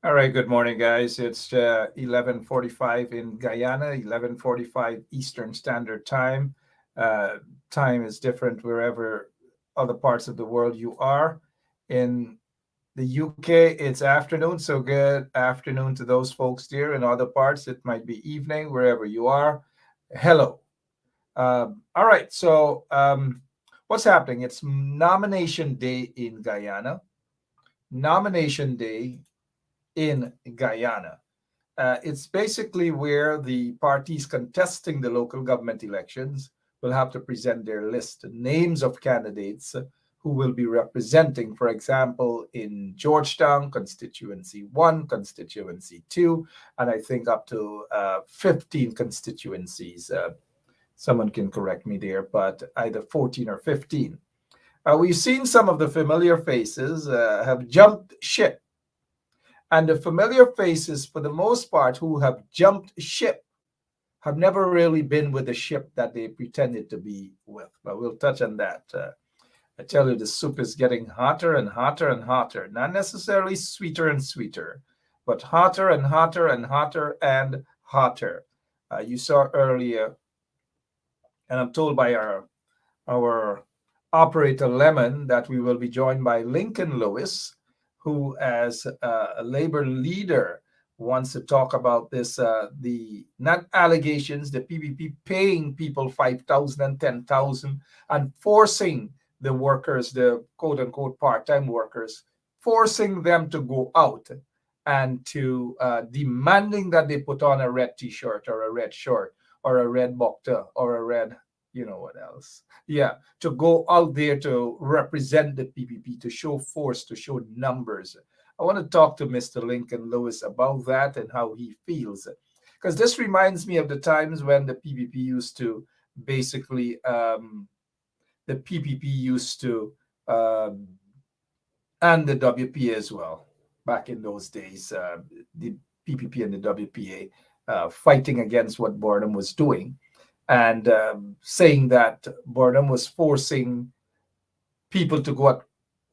All right, good morning, guys. It's 11:45 in Guyana, 11:45 Eastern Standard Time. Uh, Time is different wherever other parts of the world you are. In the UK, it's afternoon, so good afternoon to those folks there. In other parts, it might be evening, wherever you are. Hello. All right, what's happening? It's nomination day in Guyana. Nomination day in Guyana. It's basically where the parties contesting the local government elections will have to present their list, names of candidates who will be representing, for example, in Georgetown, constituency 1, constituency 2, and I think up to 15 constituencies. Someone can correct me there, but either 14 or 15. We've seen some of the familiar faces have jumped ship, and the familiar faces, for the most part, who have jumped ship, have never really been with the ship that they pretended to be with. But we'll touch on that. I tell you, the soup is getting hotter and hotter and hotter. Not necessarily sweeter and sweeter, but hotter and hotter and hotter and hotter. You saw earlier, and I'm told by our operator Lemon that we will be joined by Lincoln Lewis, who, as a labor leader, wants to talk about this the not allegations, the PPP paying people 5,000 and 10,000 and forcing the workers, the quote unquote part time workers, forcing them to go out and to demanding that they put on a red t shirt or a red short or a red bokta or a red, you know what else. Yeah, to go out there to represent the PPP, to show force, to show numbers. I want to talk to Mr. Lincoln Lewis about that and how he feels. Because this reminds me of the times when the PPP used to basically, the PPP used to, um, and the WPA as well, back in those days, the PPP and the WPA fighting against what Boredom was doing and saying that Boredom was forcing people to go at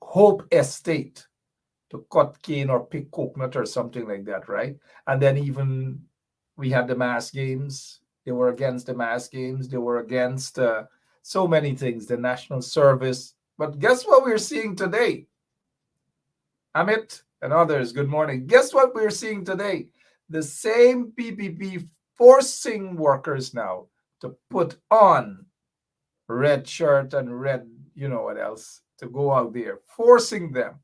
Hope Estate to cut cane or pick coconut or something like that, right? And then even we had the mass games. They were against the mass games. They were against so many things, the national service. But guess what we're seeing today? Amit and others, good morning. Guess what we're seeing today? The same PPP forcing workers now to put on red shirt and red, you know what else, to go out there, forcing them.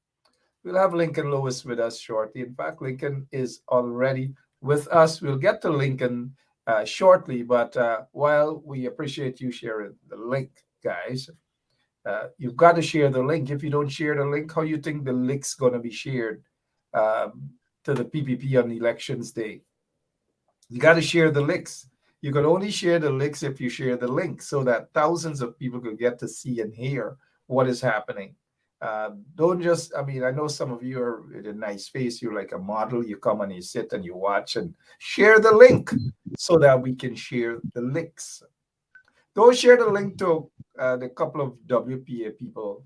We'll have Lincoln Lewis with us shortly. In fact, Lincoln is already with us. We'll get to Lincoln shortly, but while we appreciate you sharing the link, guys, you've got to share the link. If you don't share the link, how you think the link's going to be shared to the PPP on elections day? You got to share the links. You can only share the links if you share the link so that thousands of people could get to see and hear what is happening. Don't just, I mean, I know some of you are with a nice face. You're like a model. You come and you sit and you watch and share the link so that we can share the links. Don't share the link to the couple of WPA people,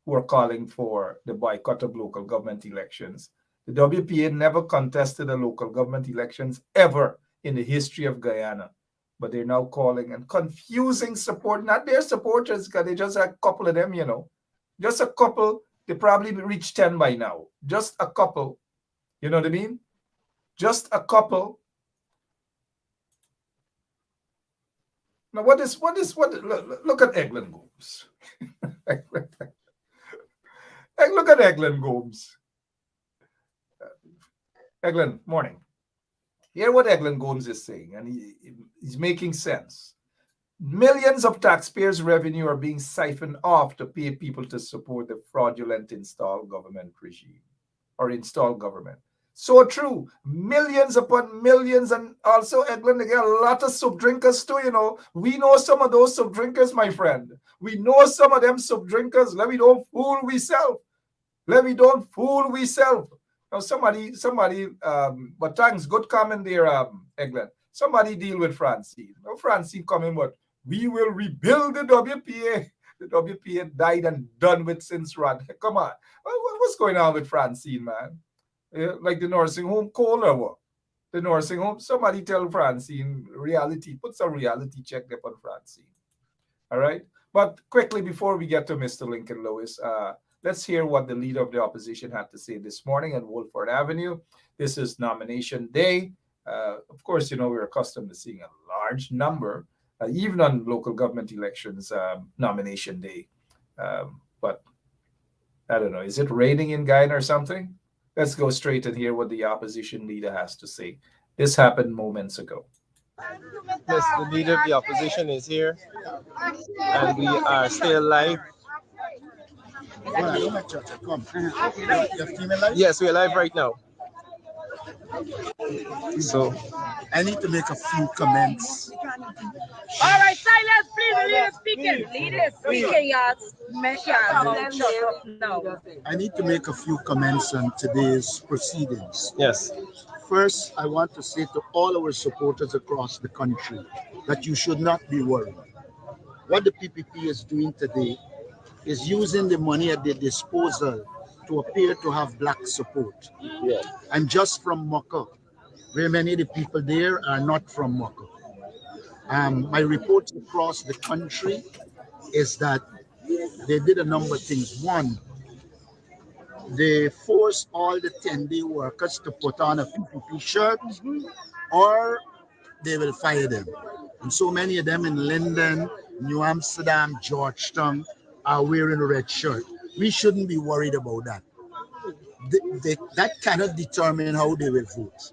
who are calling for the boycott of local government elections. The WPA never contested the local government elections ever in the history of Guyana, but they're now calling and confusing support, not their supporters, because they just a couple of them, just a couple. They probably reached 10 by now. Just a couple. You know what I mean? Just a couple. Now, what look at Eglin Gomes. Look at Eglin Gomes. Eglin, morning. Hear what Eglin Gomes is saying, and he's making sense. Millions of taxpayers' revenue are being siphoned off to pay people to support the fraudulent installed government regime or installed government. So true. Millions upon millions. And also, Eglin, they get a lot of soup drinkers too, We know some of those soup drinkers, my friend. We know some of them soup drinkers. Let me don't fool we self. Let me don't fool we self. Now, but thanks, good comment there, Eglin. Somebody deal with Francine. Now, Francine coming, but we will rebuild the WPA. The WP had died and done with since run. Come on. What's going on with Francine, man? Like the nursing home call or what? The nursing home, somebody tell Francine reality, put some reality check there on Francine. All right. But quickly, before we get to Mr. Lincoln Lewis, let's hear what the leader of the opposition had to say this morning at Wolford Avenue. This is nomination day. Of course, we're accustomed to seeing a large number, even on local government elections, nomination day. But I don't know, is it raining in Guyana or something? Let's go straight and hear what the opposition leader has to say. This happened moments ago. Yes, the leader of the opposition is here, and we are still live. Yes, we're live right now. So I need to make a few comments. All right, silence, please. Leader speaking. Leader speaking, no. I need to make a few comments on today's proceedings. yes, First, I want to say to all our supporters across the country that you should not be worried. What the PPP is doing today is using the money at their disposal to appear to have black support. yeah, And just from Mocha, where many of the people there are not from Mocha. My reports across the country is that they did a number of things. One, they forced all the 10-day workers to put on a PPP shirt or they will fire them. And so many of them in Linden, New Amsterdam, Georgetown are wearing a red shirt. We shouldn't be worried about that. That cannot determine how they will vote.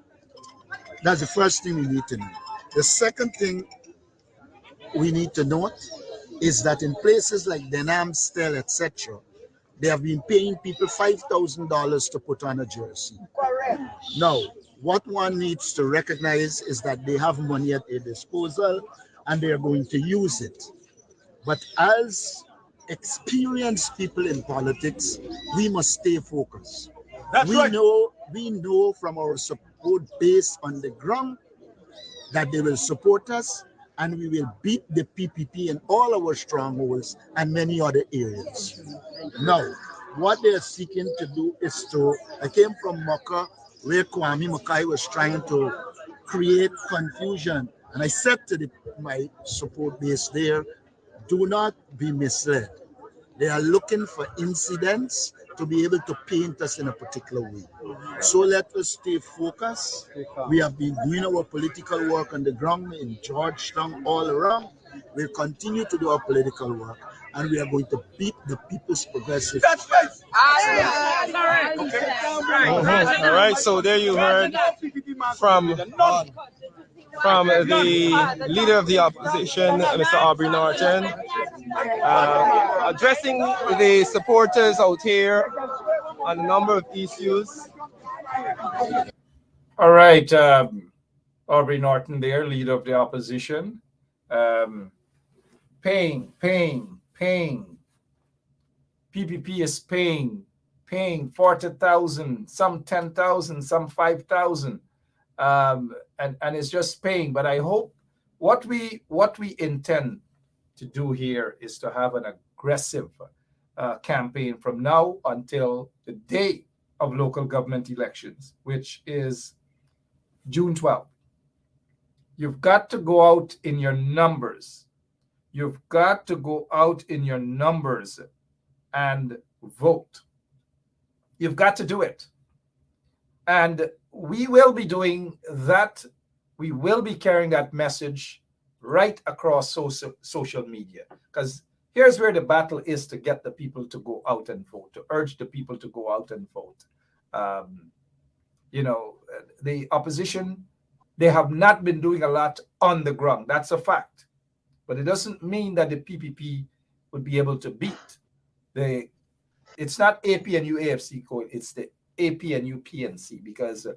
That's the first thing we need to know. The second thing we need to note is that in places like Denham, Stell, etc., they have been paying people $5,000 to put on a jersey. Correct. Now, what one needs to recognize is that they have money at their disposal and they are going to use it. But as experienced people in politics, we must stay focused. We know from our support base on the ground that they will support us and we will beat the PPP in all our strongholds and many other areas. Now, what they are seeking to do is I came from Mocha, where Kwame Mackay was trying to create confusion. And I said to my support base there, do not be misled. They are looking for incidents to be able to paint us in a particular way. So let us stay focused. We have been doing our political work on the ground in Georgetown, all around. We'll continue to do our political work, and we are going to beat the People's Progressive. That's right. All right, so there you heard from the leader of the opposition, Mr. Aubrey Norton, addressing the supporters out here on a number of issues. All right. Aubrey Norton there, leader of the opposition. Paying. PPP is paying 40,000, some 10,000, some 5,000. And it's just paying. But I hope what we intend to do here is to have an aggressive campaign from now until the day of local government elections, which is June 12th. You've got to go out in your numbers. You've got to go out in your numbers and vote. You've got to do it. And we will be doing that. We will be carrying that message right across social media. Because here's where the battle is to get the people to go out and vote, to urge the people to go out and vote. The opposition, they have not been doing a lot on the ground. That's a fact. But it doesn't mean that the PPP would be able to beat it's not APNU AFC code, it's the APNU PNC, because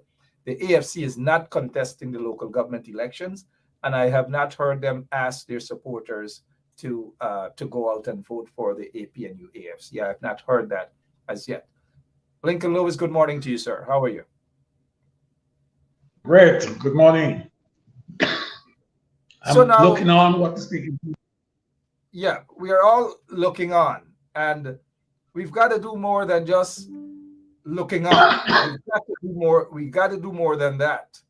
the AFC is not contesting the local government elections, and I have not heard them ask their supporters to go out and vote for the APNU AFC. I have not heard that as yet. Lincoln Lewis, good morning to you, sir. How are you? Great. Good morning. I'm So now, looking on what the speaking. yeah, we are all looking on, and we've got to do more than just looking on. We've got to do more. We got to do more than that.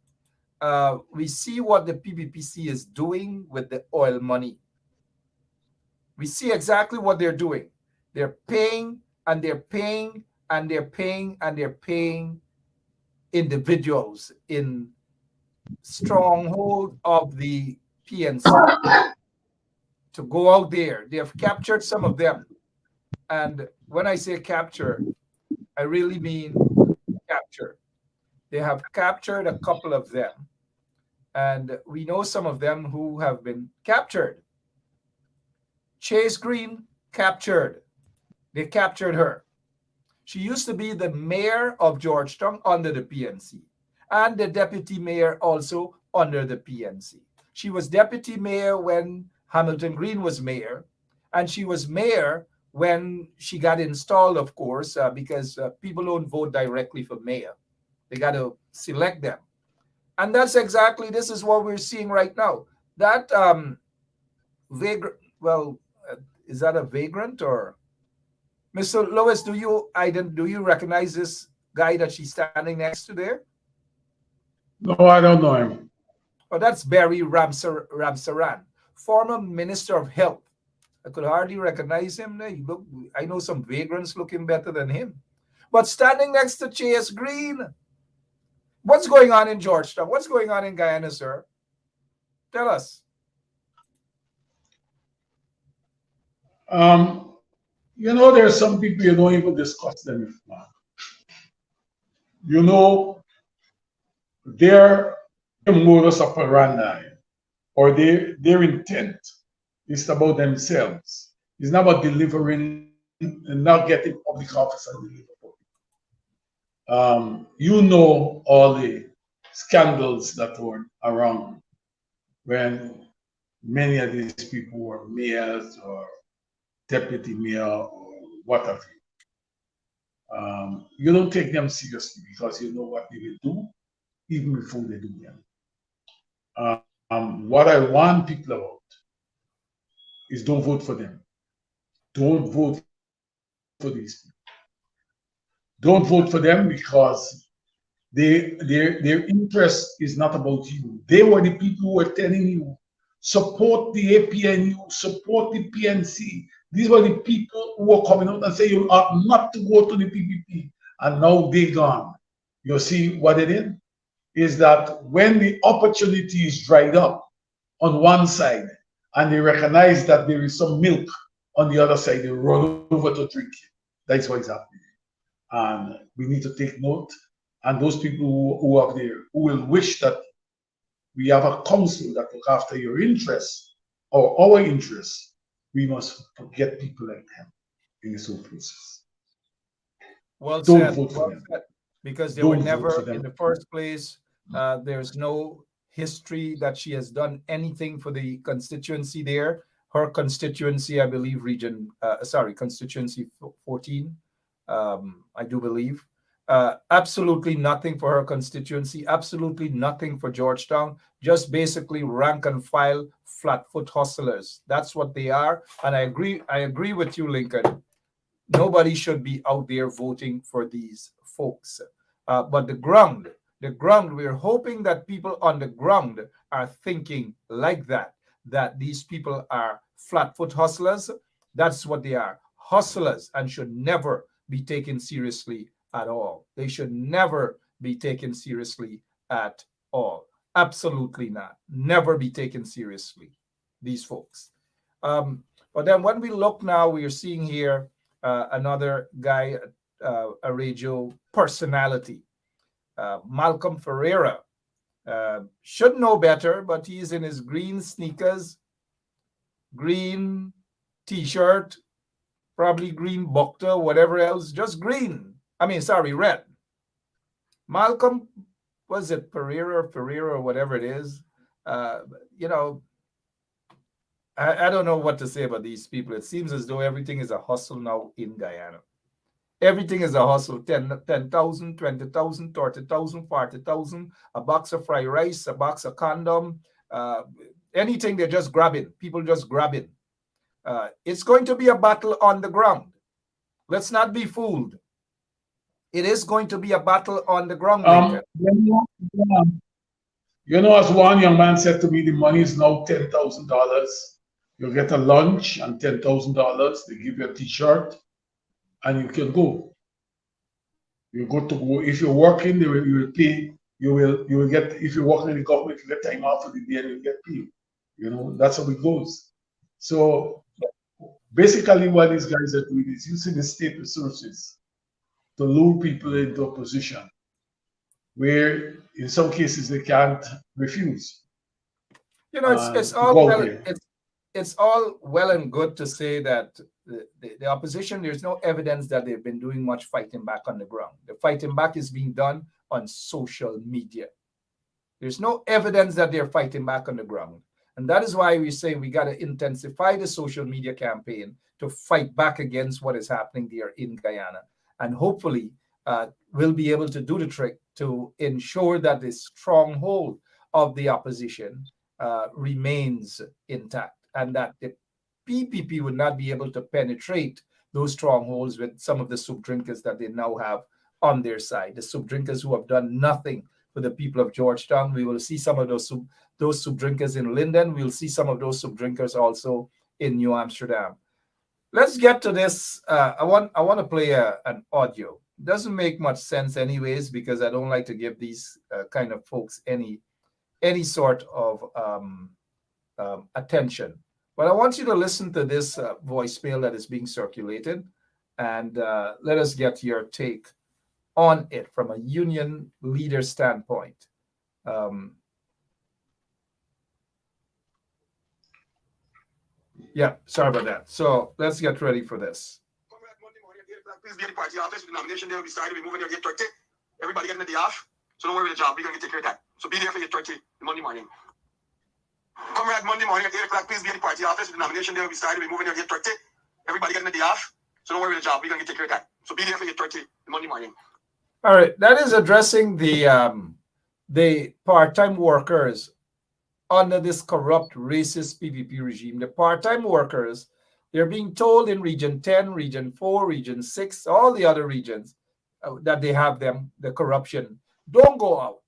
We see what the PPPC is doing with the oil money. We see exactly what they're doing. They're paying and they're paying and they're paying and they're paying individuals in stronghold of the PNC to go out there. They have captured some of them. And when I say capture, I really mean capture. They have captured a couple of them. And we know some of them who have been captured. Chase Green captured. They captured her. She used to be the mayor of Georgetown under the PNC and the deputy mayor also under the PNC. She was deputy mayor when Hamilton Green was mayor, and she was mayor when she got installed, of course, because people don't vote directly for mayor. They got to select them. And that's exactly, this is what we're seeing right now. That vagrant, well, is that a vagrant or? Mr. Lewis, do you recognize this guy that she's standing next to there? No, I don't know him. Oh, that's Barry Ramsaran, former Minister of Health. I could hardly recognize him. I know some vagrants looking better than him. But standing next to Chase Green, what's going on in Georgetown? What's going on in Guyana, sir? Tell us. You know, there are some people you don't even discuss them with, man. You know, their modus operandi or their intent is about themselves. It's not about delivering and not getting public office and deliver public. You know all the scandals that were around when many of these people were mayors or deputy mayor or whatever. You don't take them seriously because you know what they will do even before they do them. What I warn people about is don't vote for them. Don't vote for these people. Don't vote for them because their interest is not about you. They were the people who were telling you, support the APNU, support the PNC. These were the people who were coming out and saying you ought not to go to the PPP. And now they're gone. You see what it is? Is that when the opportunity is dried up on one side and they recognize that there is some milk on the other side, they run over to drink it. That's what is happening. And we need to take note. And those people who are there, who will wish that we have a council that look after your interests or our interests, we must forget people like them in this whole process. Well Don't said. vote for Well them. said. Because they Don't were vote never, for them. in the first place, there's no history that she has done anything for the constituency there. Her constituency, I believe, constituency 14, I do believe. Absolutely nothing for her constituency, absolutely nothing for Georgetown, just basically rank and file flatfoot hustlers. That's what they are. And I agree with you, Lincoln. Nobody should be out there voting for these folks. But the ground, we're hoping that people on the ground are thinking like that these people are flatfoot hustlers. That's what they are, hustlers, and should never be taken seriously at all. They should never be taken seriously at all. Absolutely not. Never be taken seriously, these folks. But then when we look now, we are seeing here another guy, a radio personality, Malcolm Ferreira. Should know better, but he's in his green sneakers, green t-shirt, probably green bokta, whatever else, just green. Red. Malcolm, was it Ferreira, or whatever it is? I don't know what to say about these people. It seems as though everything is a hustle now in Guyana. Everything is a hustle. 10,000, 20,000, 30,000, 40,000, a box of fried rice, a box of condom, anything they're just grabbing. People just grabbing. It's going to be a battle on the ground. Let's not be fooled. It is going to be a battle on the ground. You know, as one young man said to me, the money is now $10,000. You get a lunch and $10,000. They give you a T-shirt, and you can go. You go to go. If you're working, you will pay. You will get. If you're working in the government, you get time off for the day, and you get paid. You know, that's how it goes. So basically, what these guys are doing is using the state resources to lure people into a position where, in some cases, they can't refuse. You know, it's all well and good to say that the opposition, there's no evidence that they've been doing much fighting back on the ground. The fighting back is being done on social media. There's no evidence that they're fighting back on the ground. And that is why we say we got to intensify the social media campaign to fight back against what is happening there in Guyana. And hopefully we'll be able to do the trick to ensure that the stronghold of the opposition remains intact, and that the PPP would not be able to penetrate those strongholds with some of the soup drinkers that they now have on their side. The soup drinkers who have done nothing for the people of Georgetown. We will see some of those soup drinkers in Linden. We'll see some of those soup drinkers also in New Amsterdam. Let's get to this. I want to play an audio. It doesn't make much sense anyways, because I don't like to give these kind of folks any sort of attention. But I want you to listen to this voicemail that is being circulated, and let us get your take on it from a union leader standpoint. Yeah, sorry about that. So let's get ready for this. Please be at the party office. The nomination day will be started. We're moving there at 8:30. Everybody getting the day off. So don't worry about the job. We're going to take care of that. So be there for 8:30 Monday morning. Come here at Monday morning at 8 o'clock. Please be at the party office. The nomination day will be started. We're moving there at 8:30. Everybody getting the day off. So don't worry about the job. We're going to take care of that. So be there for 8:30 Monday morning. All right. That is addressing the part-time workers under this corrupt, racist PPP regime. The part-time workers, they're being told in Region 10, Region 4, Region 6, all the other regions that they have the corruption. Don't go out,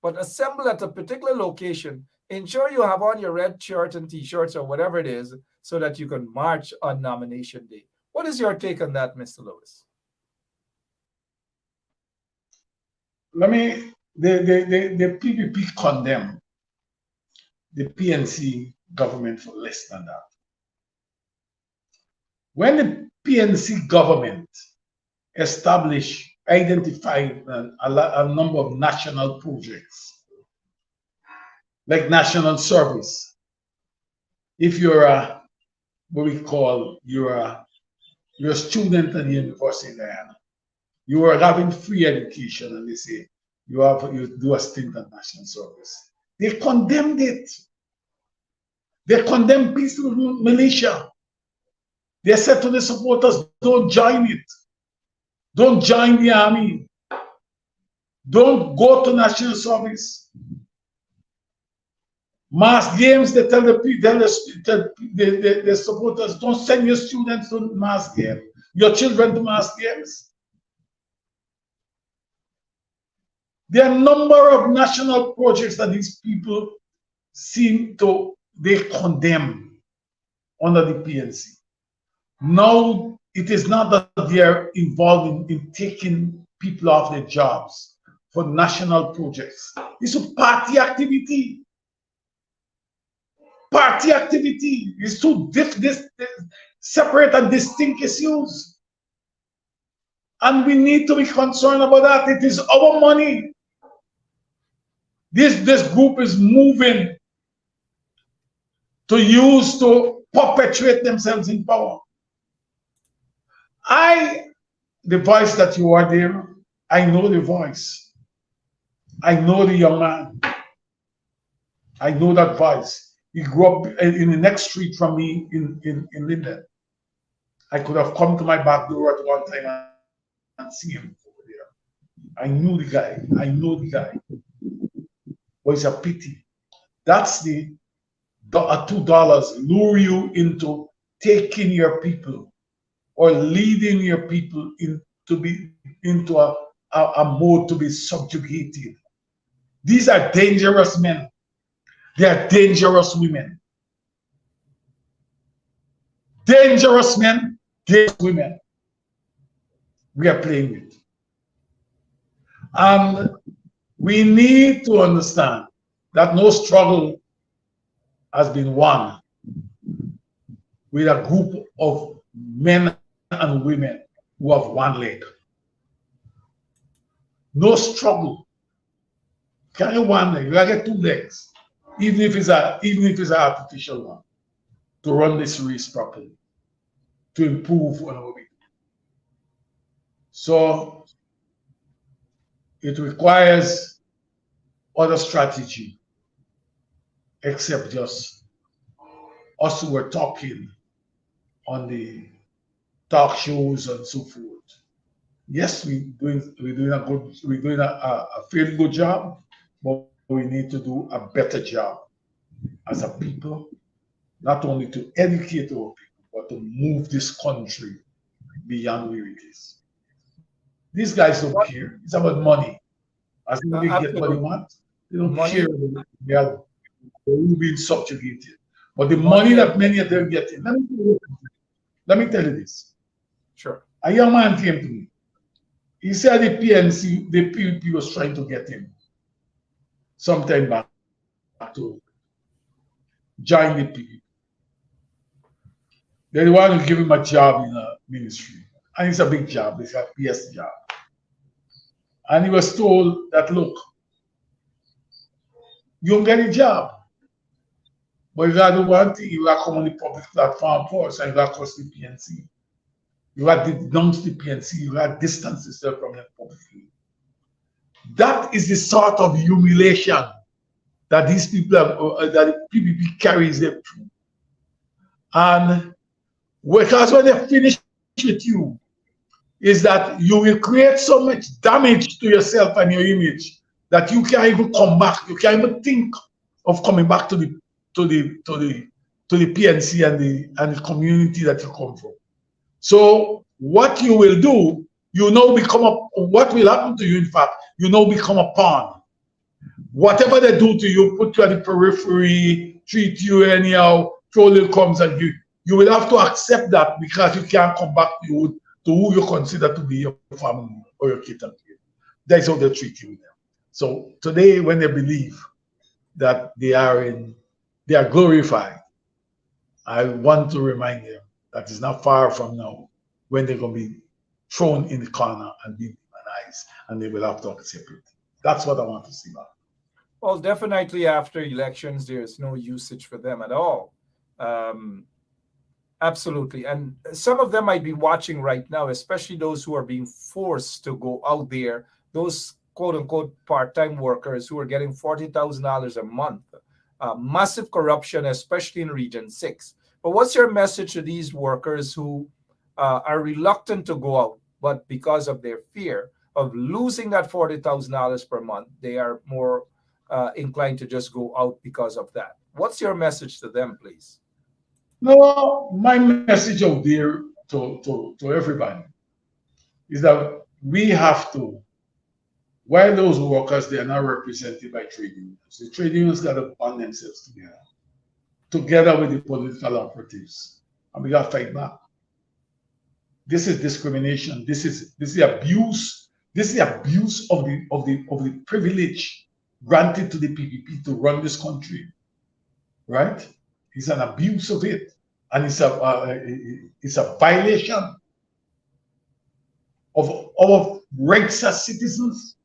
but assemble at a particular location. Ensure you have on your red shirt and T-shirts or whatever it is so that you can march on nomination day. What is your take on that, Mr. Lewis? The PPP condemn the PNC government for less than that. When the PNC government identified a number of national projects, like national service, if you're you're a student at the University of Guyana, you are having free education, and they say you do a stint at national service. They condemned it. They condemned peaceful militia. They said to the supporters, don't join it. Don't join the army. Don't go to national service. Mass games, they tell the supporters, don't send your students to mass games, your children to mass games. There are a number of national projects that these people they condemn under the PNC. Now, it is not that they are involved in taking people off their jobs for national projects. It's a party activity. Party activity is two separate and distinct issues. And we need to be concerned about that. It is our money. This group is moving to perpetuate themselves in power. The voice that you are there, I know the voice. I know the young man. I know that voice. He grew up in the next street from me in Linden. I could have come to my back door at one time and see him over there. I knew the guy. I know the guy. But it's a pity. That's the $2 lure you into taking your people or leading your people into a mode to be subjugated. These are dangerous men. They are dangerous women. Dangerous men, dangerous women. We are playing with. And we need to understand that no struggle has been won with a group of men and women who have one leg. No struggle. Carry one leg, you gotta get two legs, even if it's an artificial one, to run this race properly, to improve on what we do. So it requires other strategy except just us who are talking on the talk shows and so forth. Yes, we're doing a fairly good job, but we need to do a better job as a people, not only to educate our people, but to move this country beyond where it is. These guys don't care. It's about money. As long as they get what they want, they don't care. They're being subjugated. But the money that many of them get in, let me tell you this. Sure. A young man came to me. He said the PPP was trying to get him sometime back to join the PPP. They want to give him a job in a ministry. And it's a big job. It's a PS job. And he was told that, look, you don't get a job. But you got to do one thing, you got to come on the public platform first, and you got to cross the PNC. You got to denounce the PNC, you got to distance yourself from it publicly. That is the sort of humiliation that these people have, that the PPP carries them through. And because when they finish with you, is that you will create so much damage to yourself and your image that you can't even come back. You can't even think of coming back to the PNC and the community that you come from. So what you will do, what will happen to you, in fact, become a pawn. Whatever they do to you, put you at the periphery, treat you anyhow, throw little crumbs at you, you will have to accept that because you can't come back to who you consider to be your family or your kid. That's how they treat you. So today, when they believe that they are glorified, I want to remind them that it's not far from now when they're going to be thrown in the corner and be demonized, and they will have to accept it. That's what I want to see now. Well, definitely after elections, there's no usage for them at all. Absolutely. And some of them might be watching right now, especially those who are being forced to go out there, those quote unquote part-time workers who are getting $40,000 a month. Massive corruption, especially in Region 6. But what's your message to these workers who are reluctant to go out, but because of their fear of losing that $40,000 per month, they are more inclined to just go out because of that? What's your message to them, please? No, my message out there to everybody is that we have to, while those workers, they are not represented by trade unions, the trade unions got to band themselves together with the political operatives, and we got to fight back. This is discrimination. This is abuse. This is the abuse of the privilege granted to the PPP to run this country, right? It's an abuse of it, and it's a violation of our rights as citizens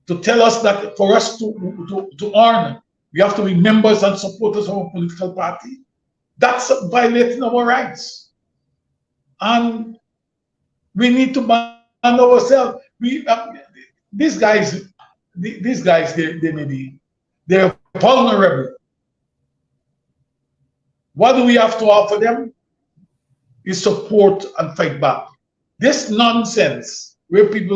to tell us that for us to earn, we have to be members and supporters of a political party. That's violating our rights, and we need to ban ourselves. These guys, they're vulnerable. What do we have to offer them? Is support and fight back. This nonsense where many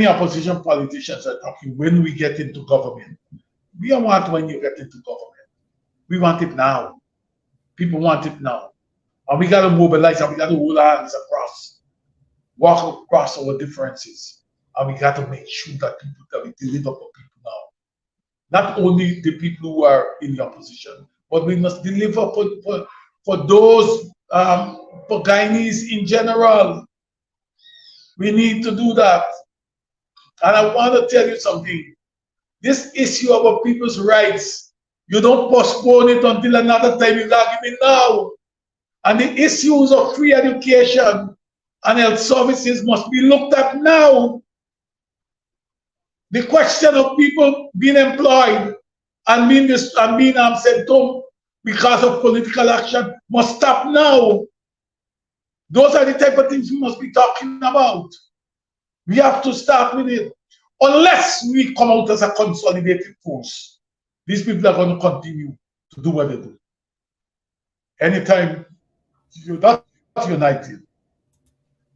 opposition politicians are talking when we get into government. We don't want when you get into government. We want it now. People want it now. And we got to mobilize and we got to hold hands across, walk across our differences. And we got to make sure that we deliver for people now. Not only the people who are in the opposition, but we must deliver for those, for Guyanese in general. We need to do that. And I want to tell you something. This issue about people's rights, you don't postpone it until another time. You got to give it now. And the issues of free education and health services must be looked at now. The question of people being employed and being sent home because of political action must stop now. Those are the type of things we must be talking about. We have to start with it. Unless we come out as a consolidated force, these people are going to continue to do what they do. Anytime you're not united,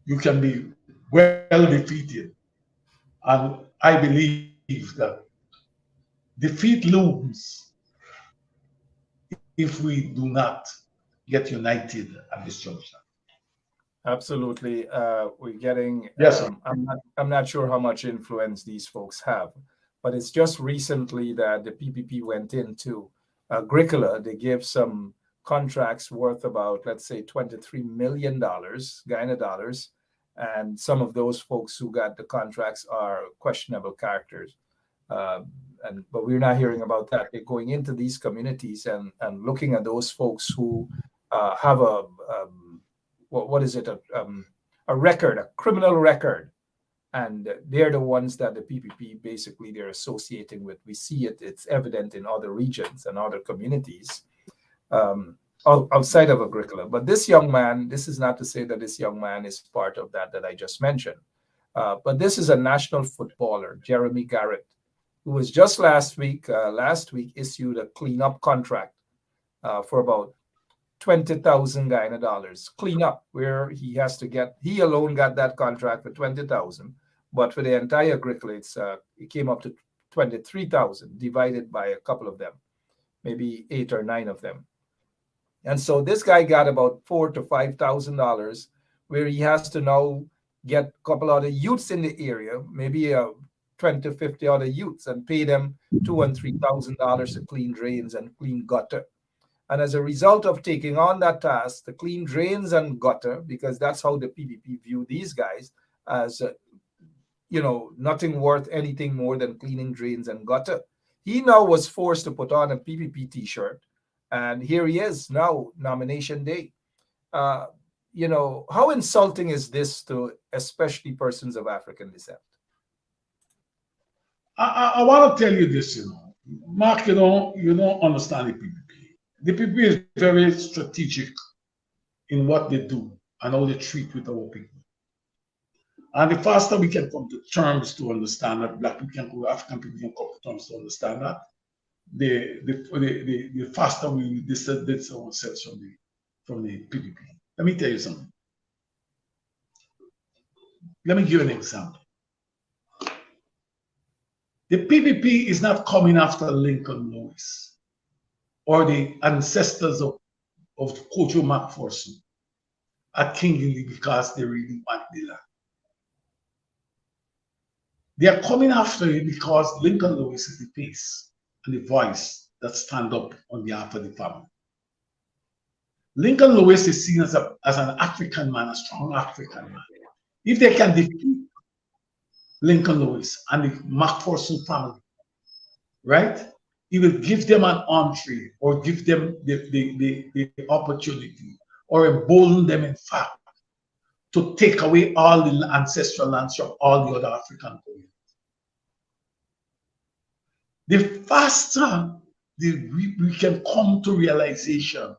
you can be well defeated. And I believe that defeat looms if we do not get united at this juncture. Absolutely. We're getting, yes, I'm not sure how much influence these folks have, but it's just recently that the PPP went into Agricola. They gave some contracts worth about, let's say, $23 million, Guyana dollars. And some of those folks who got the contracts are questionable characters. But we're not hearing about that. They're going into these communities and looking at those folks who have what is it? A record, a criminal record. And they're the ones that the PPP basically they're associating with. We see it, it's evident in other regions and other communities outside of Agricola. But this young man, this is not to say that this young man is part of that I just mentioned. But this is a national footballer, Jeremy Garrett, who was just last week issued a cleanup contract for about 20,000 Guyana dollars. Cleanup, where he alone got that contract for 20,000, but for the entire Agricola, it came up to 23,000 divided by a couple of them, maybe 8 or 9 of them. And so this guy got about $4,000 to $5,000, where he has to now get a couple other youths in the area, maybe 20 to 50 other youths, and pay them $2,000 and $3,000 to clean drains and clean gutter. And as a result of taking on that task, to clean drains and gutter, because that's how the PPP view these guys as, nothing worth anything more than cleaning drains and gutter. He now was forced to put on a PPP t-shirt, and here he is now, nomination day. How insulting is this to especially persons of African descent? I want to tell you this, Mark, you don't understand the PPP. The PPP is very strategic in what they do and how they treat with our people. And the faster we can come to terms to understand that, Black people can go, African people can come to terms to understand that, the faster we will distance ourselves from the PPP. Let me tell you something. Let me give you an example. The PPP is not coming after Lincoln Lewis or the ancestors of Kojo McPherson at Kingley because they really want the land. They are coming after it because Lincoln Lewis is the face and the voice that stand up on behalf of the family. Lincoln Lewis is seen as an African man, a strong African man. If they can defeat Lincoln Lewis and the McPherson family, right? He will give them an entree or give them the opportunity or embolden them, in fact, to take away all the ancestral lands from all the other African communities. The faster we can come to realization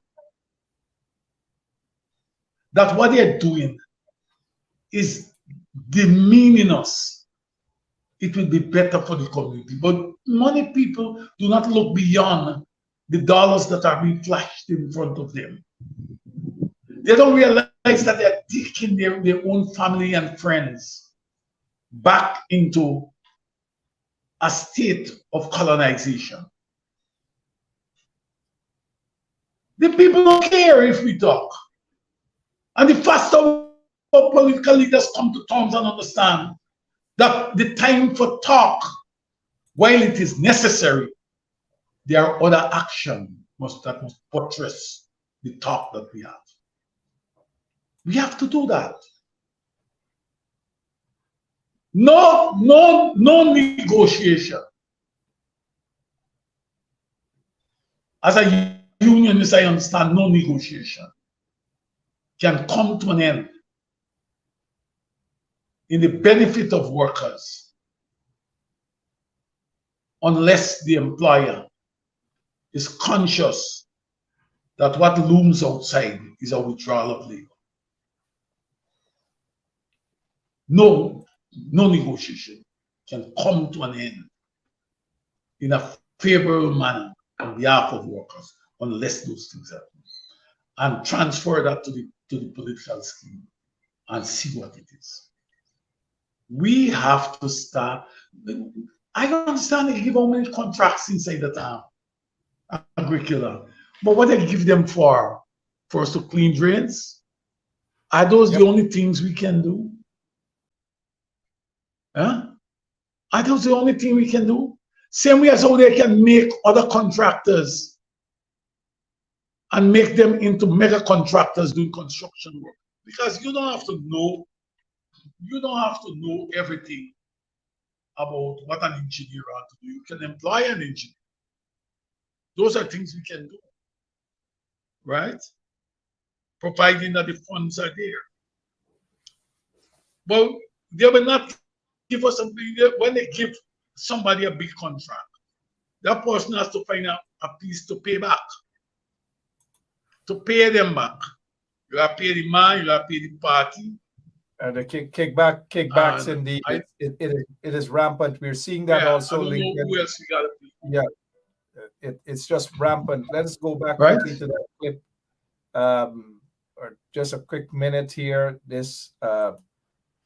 that what they're doing is demeaning us, it will be better for the community. But many people do not look beyond the dollars that are being flashed in front of them. They don't realize that they're taking their own family and friends back into a state of colonization. The people don't care if we talk. And the faster our political leaders come to terms and understand that the time for talk, while it is necessary, there are other actions that must buttress the talk that we have. We have to do that. No negotiation. As a unionist, I understand no negotiation can come to an end in the benefit of workers unless the employer is conscious that what looms outside is a withdrawal of labor. No negotiation can come to an end in a favorable manner on behalf of workers unless those things happen. And transfer that to the political scheme and see what it is. We have to start. I don't understand they give how many contracts inside the town, agriculture. But what they give them for us to clean drains? Are those the only things we can do? Huh? Are those the only thing we can do? Same way as how they can make other contractors and make them into mega contractors doing construction work. Because you don't have to know everything about what an engineer ought to do. You can employ an engineer. Those are things we can do, right? Providing that the funds are there. But they will not give us something. When they give somebody a big contract, that person has to find a piece to pay back. To pay them back. You have to pay the man, you have to pay the party. The kickbacks indeed. It is rampant. We're seeing that also. I don't know who else we gotta pay. Yeah, it's just rampant. Let us go back Right. quickly to that clip. Or just a quick minute here. This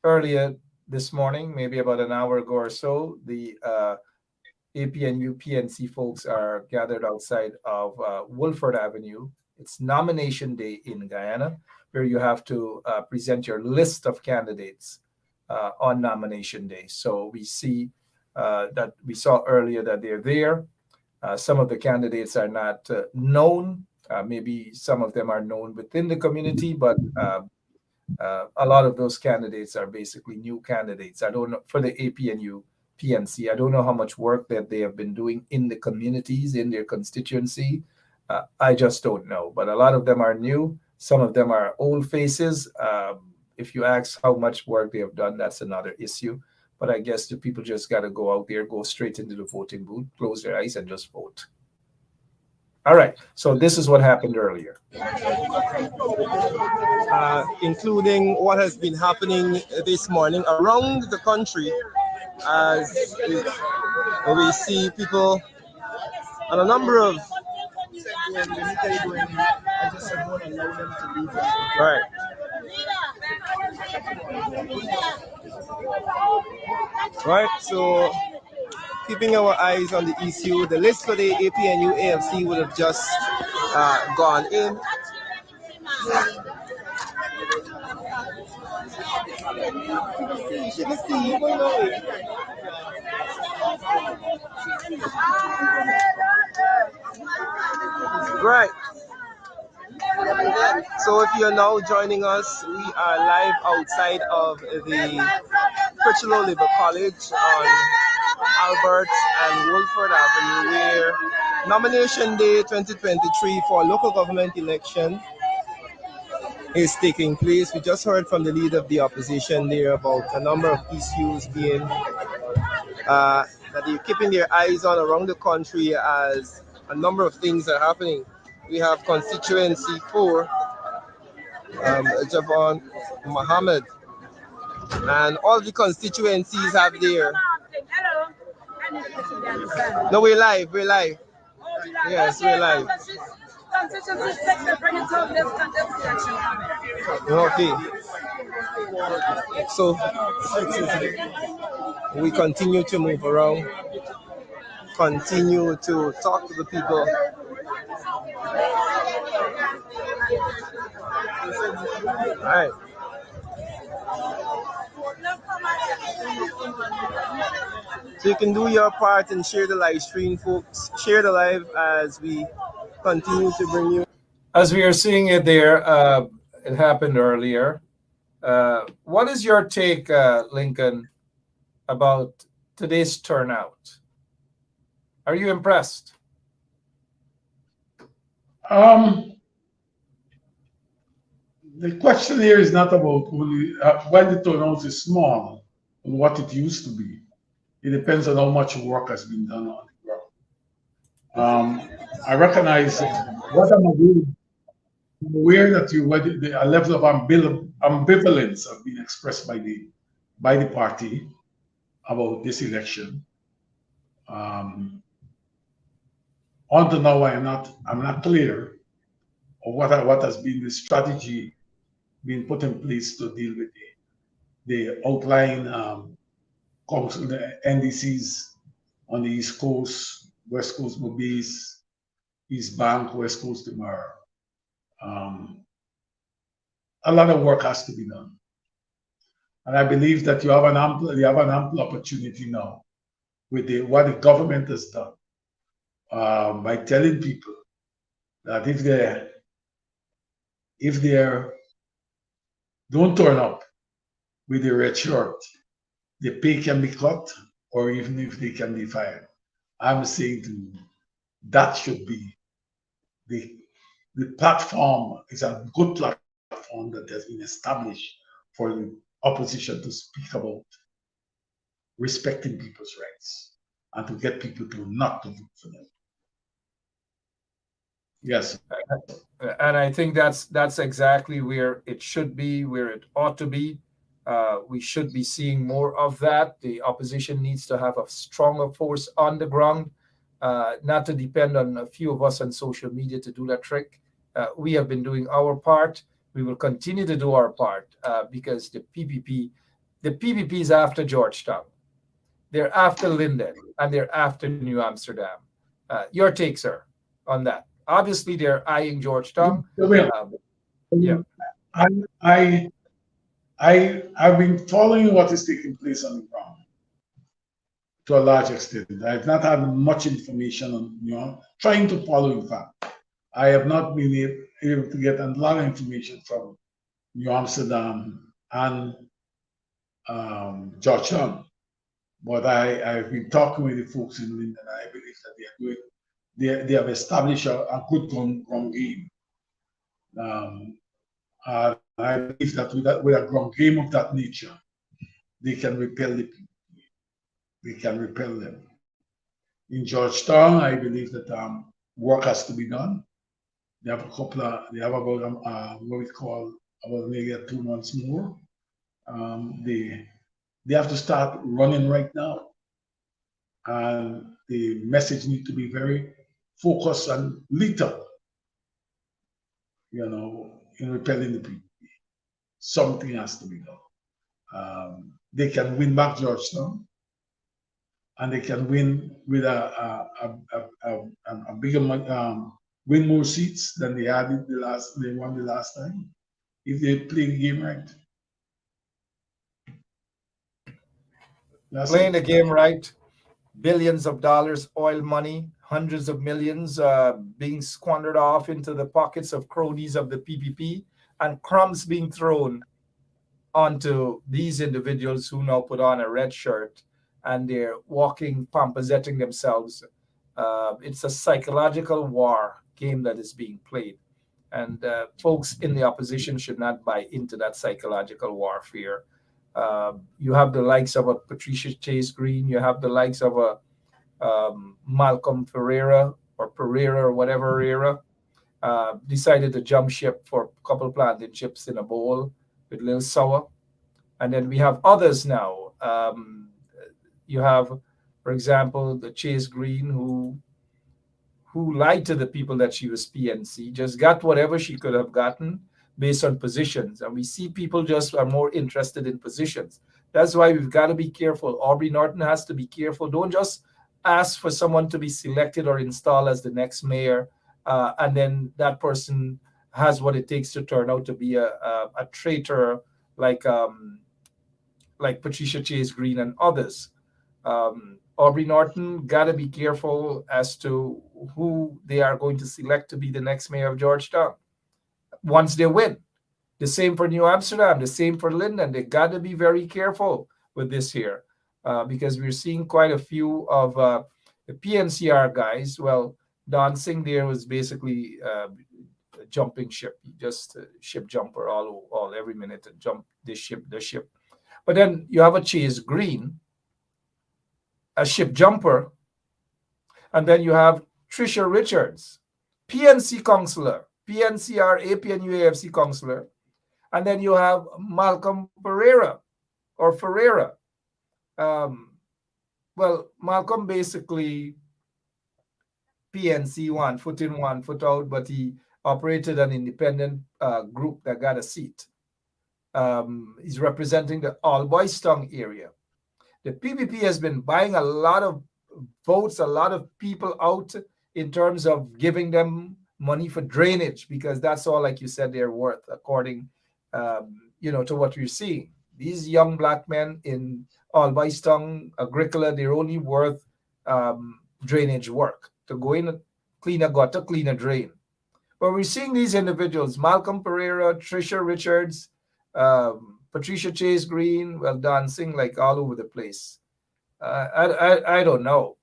earlier this morning, maybe about an hour ago or so, the APNU PNC folks are gathered outside of Wolford Avenue. It's nomination day in Guyana, where you have to present your list of candidates on nomination day. So we see that we saw earlier that they're there. Some of the candidates are not known. Maybe some of them are known within the community, but a lot of those candidates are basically new candidates. I don't know for the APNU PNC. I don't know how much work that they have been doing in the communities, in their constituency. I just don't know. But a lot of them are new. Some of them are old faces. If you ask how much work they have done, that's another issue. But I guess the people just got to go out there, go straight into the voting booth, close their eyes, and just vote. All right. So this is what happened earlier. Including what has been happening this morning around the country, as we see people on a number of right. Right, so keeping our eyes on the issue, the list for the APNU AFC would have just gone in. Right. So if you're now joining us, we are live outside of the Critchlow Labour College on Albert and Wolford Avenue, where nomination day 2023 for local government election is taking place. We just heard from the leader of the opposition there about a number of issues being that they're keeping their eyes on around the country as a number of things are happening. We have constituency 4, Javon Mohammed, and all the constituencies have their. No, we're live. Yes, we're live. Okay. So we continue to move around, continue to talk to the people. All right. So you can do your part and share the live stream, folks. Share the live as we continue to bring you. As we are seeing it there, it happened earlier. What is your take, Lincoln, about today's turnout? Are you impressed? The question here is not about only when the turnout is small and what it used to be. It depends on how much work has been done on the ground. I recognize what I'm aware that a level of ambivalence have been expressed by the party about this election. Until now, I'm not clear of what has been the strategy being put in place to deal with the outlying the NDCs on the East Coast, West Coast Mobies, East Bank, West Coast Demara. A lot of work has to be done, and I believe that you have an ample opportunity now with what the government has done by telling people that if they don't turn up with the red shirt, the pay can be cut, or even if they can be fired. I'm saying to you, that should be the platform is a good platform that has been established for the opposition to speak about respecting people's rights and to get people to not to vote for them. Yes. And I think that's exactly where it should be, where it ought to be. We should be seeing more of that. The opposition needs to have a stronger force on the ground, not to depend on a few of us on social media to do that trick. We have been doing our part. We will continue to do our part because the PPP is after Georgetown. They're after Linden, and they're after New Amsterdam. Your take, sir, on that? Obviously, they're eyeing Georgetown. Yeah. I've been following what is taking place on the ground to a large extent. I've not had much information on, trying to follow, in fact. I have not been able to get a lot of information from New Amsterdam and Georgetown. But I've been talking with the folks in Linden, and I believe that they have established a good ground game. I believe that with a ground game of that nature, they can repel the people. They can repel them. In Georgetown, I believe that work has to be done. They have about what we call about maybe 2 months more. They have to start running right now, and the message needs to be very focused and lethal. In repelling the people. Something has to be done. They can win back Georgetown, and they can win with a bigger win more seats than they had they won the last time if they play the game right. Playing the game right, billions of dollars, oil money, hundreds of millions being squandered off into the pockets of cronies of the PPP, and crumbs being thrown onto these individuals who now put on a red shirt and they're walking, pomposetting themselves. It's a psychological war game that is being played. And folks in the opposition should not buy into that psychological warfare. You have the likes of a Patricia Chase Green, you have the likes of a Malcolm Ferreira or whatever era, decided to jump ship for a couple plantain chips in a bowl with a little sour. And then we have others now. You have, for example, the Chase Green who lied to the people that she was PNC, just got whatever she could have gotten based on positions. And we see people just are more interested in positions. That's why we've got to be careful. Aubrey Norton has to be careful. Don't just ask for someone to be selected or installed as the next mayor, and then that person has what it takes to turn out to be a traitor like Patricia Chase Green and others. Aubrey Norton gotta be careful as to who they are going to select to be the next mayor of Georgetown once they win. The same for New Amsterdam, the same for Linden. They gotta be very careful with this here because we're seeing quite a few of the PNCR guys. Well, Don Singh there was basically a jumping ship, just a ship jumper all every minute and jump this ship, the ship. But then you have a Chase Green, a ship jumper, and then you have Trisha Richards, PNC councillor, PNCR, APNU-AFC councillor, and then you have Malcolm Pereira or Ferreira. Well, Malcolm basically PNC, 1 foot in, 1 foot out, but he operated an independent group that got a seat. He's representing the Alboistong area. The PPP has been buying a lot of votes, a lot of people out in terms of giving them money for drainage, because that's all, like you said, they're worth, according to what we're seeing. These young black men in Alboistong, Agricola, they're only worth drainage work, to go in and clean a gutter, clean a drain. But we're seeing these individuals, Malcolm Pereira, Trisha Richards, Patricia Chase Green, well, dancing like all over the place. I don't know,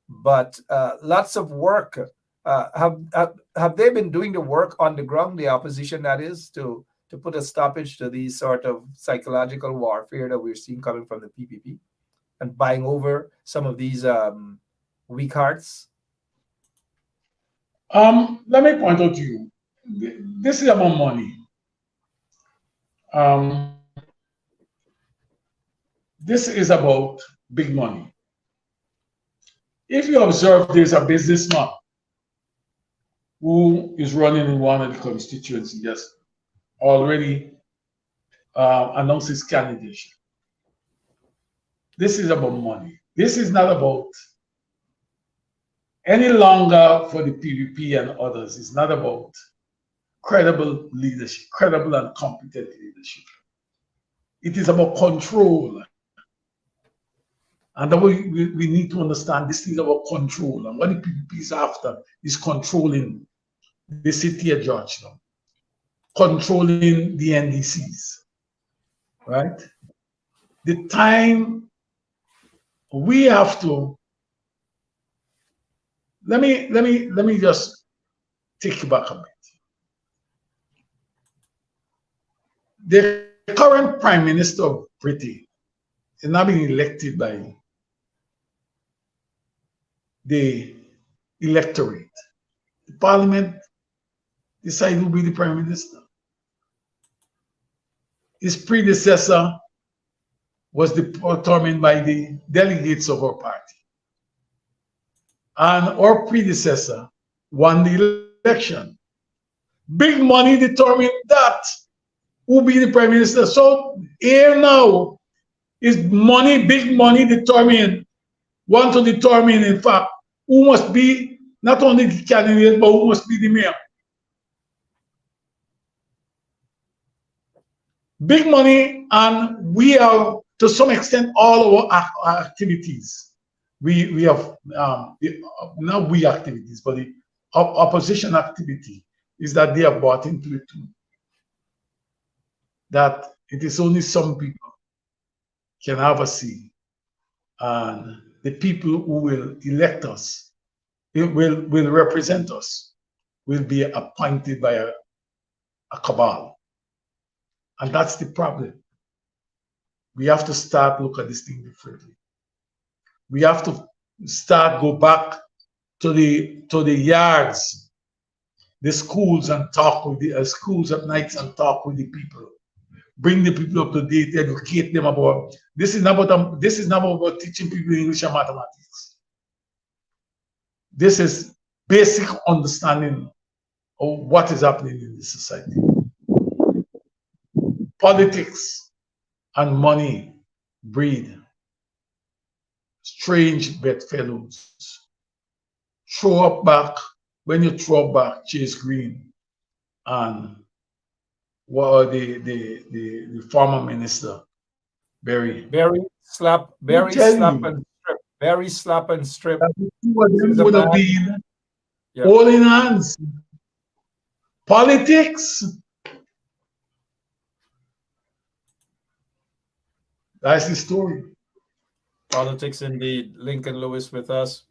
but lots of work. Have they been doing the work on the ground, the opposition that is, to put a stoppage to these sort of psychological warfare that we're seeing coming from the PPP and buying over some of these weak hearts? Let me point out to you, this is about money. This is about big money. If you observe, there's a businessman who is running in one of the constituencies, yes, already announced his candidacy. This is about money. This is not about any longer for the PVP and others. It's not about credible leadership, credible and competent leadership. It is about control. And we need to understand this is about control. And what the PPP is after is controlling the city of Georgetown, controlling the NDCs, right? The time we have to, let me just take you back a bit. The current Prime Minister of Britain is now being elected by the electorate. The Parliament decide who will be the Prime Minister. His predecessor was determined by the delegates of our party. And our predecessor won the election. Big money determined that who be the Prime Minister. So here now is money, big money want to determine, in fact, who must be not only the candidate, but who must be the mayor. Big money, and we are, to some extent, all our activities. We have, not we activities, but the opposition activity is that they have bought into it too. That it is only some people can have a say, and the people who will elect us, will represent us, will be appointed by a cabal. And that's the problem. We have to start look at this thing differently. We have to go back to the yards, the schools, and talk with the schools at nights and talk with the people. Bring the people up to date, educate them about this is not about teaching people English and mathematics. This is basic understanding of what is happening in the society. Politics and money breed strange bedfellows. When you throw back Chase Green, and what the former minister, Berry. Very tell slap you and strip. Very slap and strip. that the two of This them is a would have man. been Yeah. holding hands. Politics. That's the story. Politics indeed. Lincoln Lewis with us.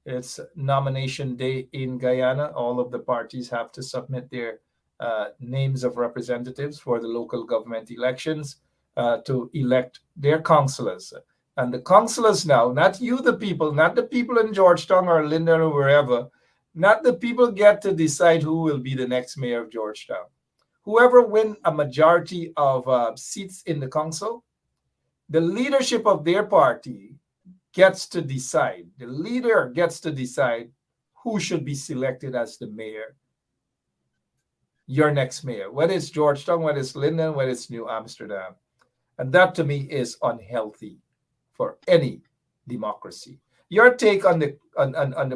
It's nomination day in Guyana. All of the parties have to submit their names of representatives for the local government elections to elect their councillors. And the councillors now, not you, the people, not the people in Georgetown or Linden or wherever, not the people get to decide who will be the next mayor of Georgetown. Whoever win a majority of seats in the council, the leadership of their party gets to decide. The leader gets to decide who should be selected as the mayor, your next mayor, whether it's Georgetown, whether it's Linden, whether it's New Amsterdam. And that to me is unhealthy for any democracy. Your take on the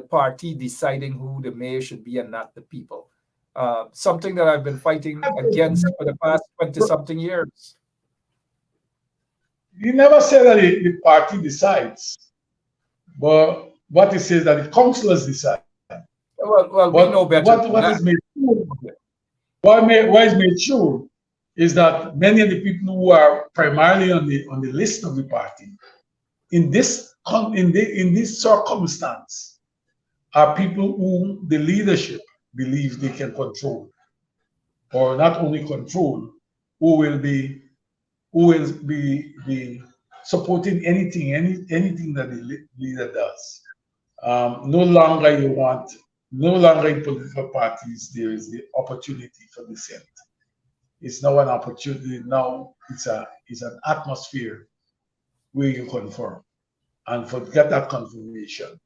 party deciding who the mayor should be and not the people. Something that I've been fighting against for the past 20-something years. He never said that the party decides, but what he says that the councillors decide. Well, we know better. What is made sure, what is made sure is that many of the people who are primarily on the list of the party in this circumstance are people who the leadership believes they can control, or not only control, who will be supporting anything that the leader does. No longer in political parties there is the opportunity for dissent. It's now an opportunity. Now it's an atmosphere where you confirm, and to get that confirmation,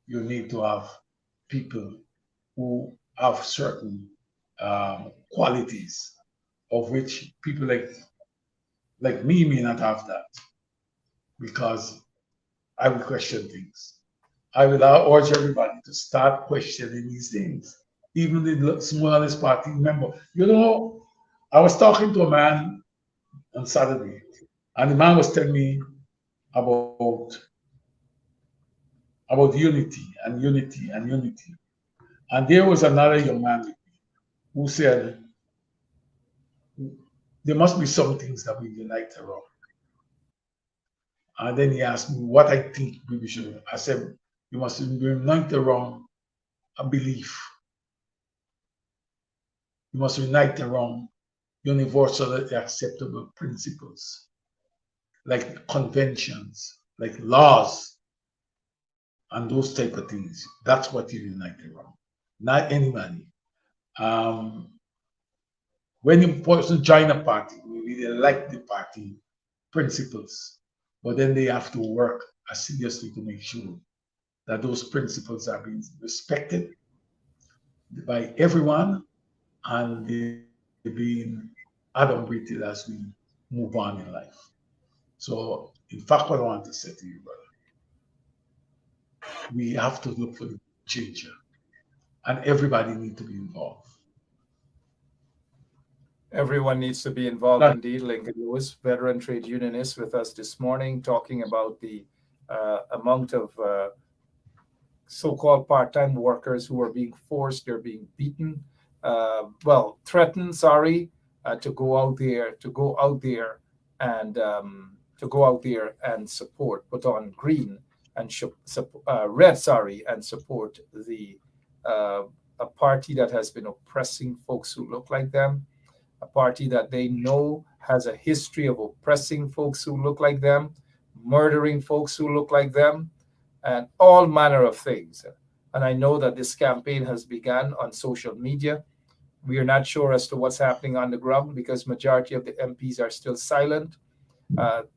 you need to have people who have certain qualities, of which people like me may not have that, because I will question things. I will urge everybody to start questioning these things, even the smallest party member. You know, I was talking to a man on Saturday, and the man was telling me about unity. And there was another young man with me who said, there must be some things that we unite around. And then he asked me what I think we should do. I said, you must unite around a belief. You must unite around universally acceptable principles, like conventions, like laws, and those type of things. That's what you unite around, not anybody. When a person join a party, maybe they like the party principles, but then they have to work assiduously to make sure that those principles are being respected by everyone, and they're being adumbrated as we move on in life. So, in fact, what I want to say to you, brother, we have to look for the changer, and everybody needs to be involved. Everyone needs to be involved indeed. Lincoln Lewis, veteran trade unionist, with us this morning, talking about the amount of so-called part-time workers who are being forced, they're being beaten, threatened, to go out there and support, put on green and red, and support the a party that has been oppressing folks who look like them, a party that they know has a history of oppressing folks who look like them, murdering folks who look like them, and all manner of things. And I know that this campaign has begun on social media. We are not sure as to what's happening on the ground because majority of the MPs are still silent.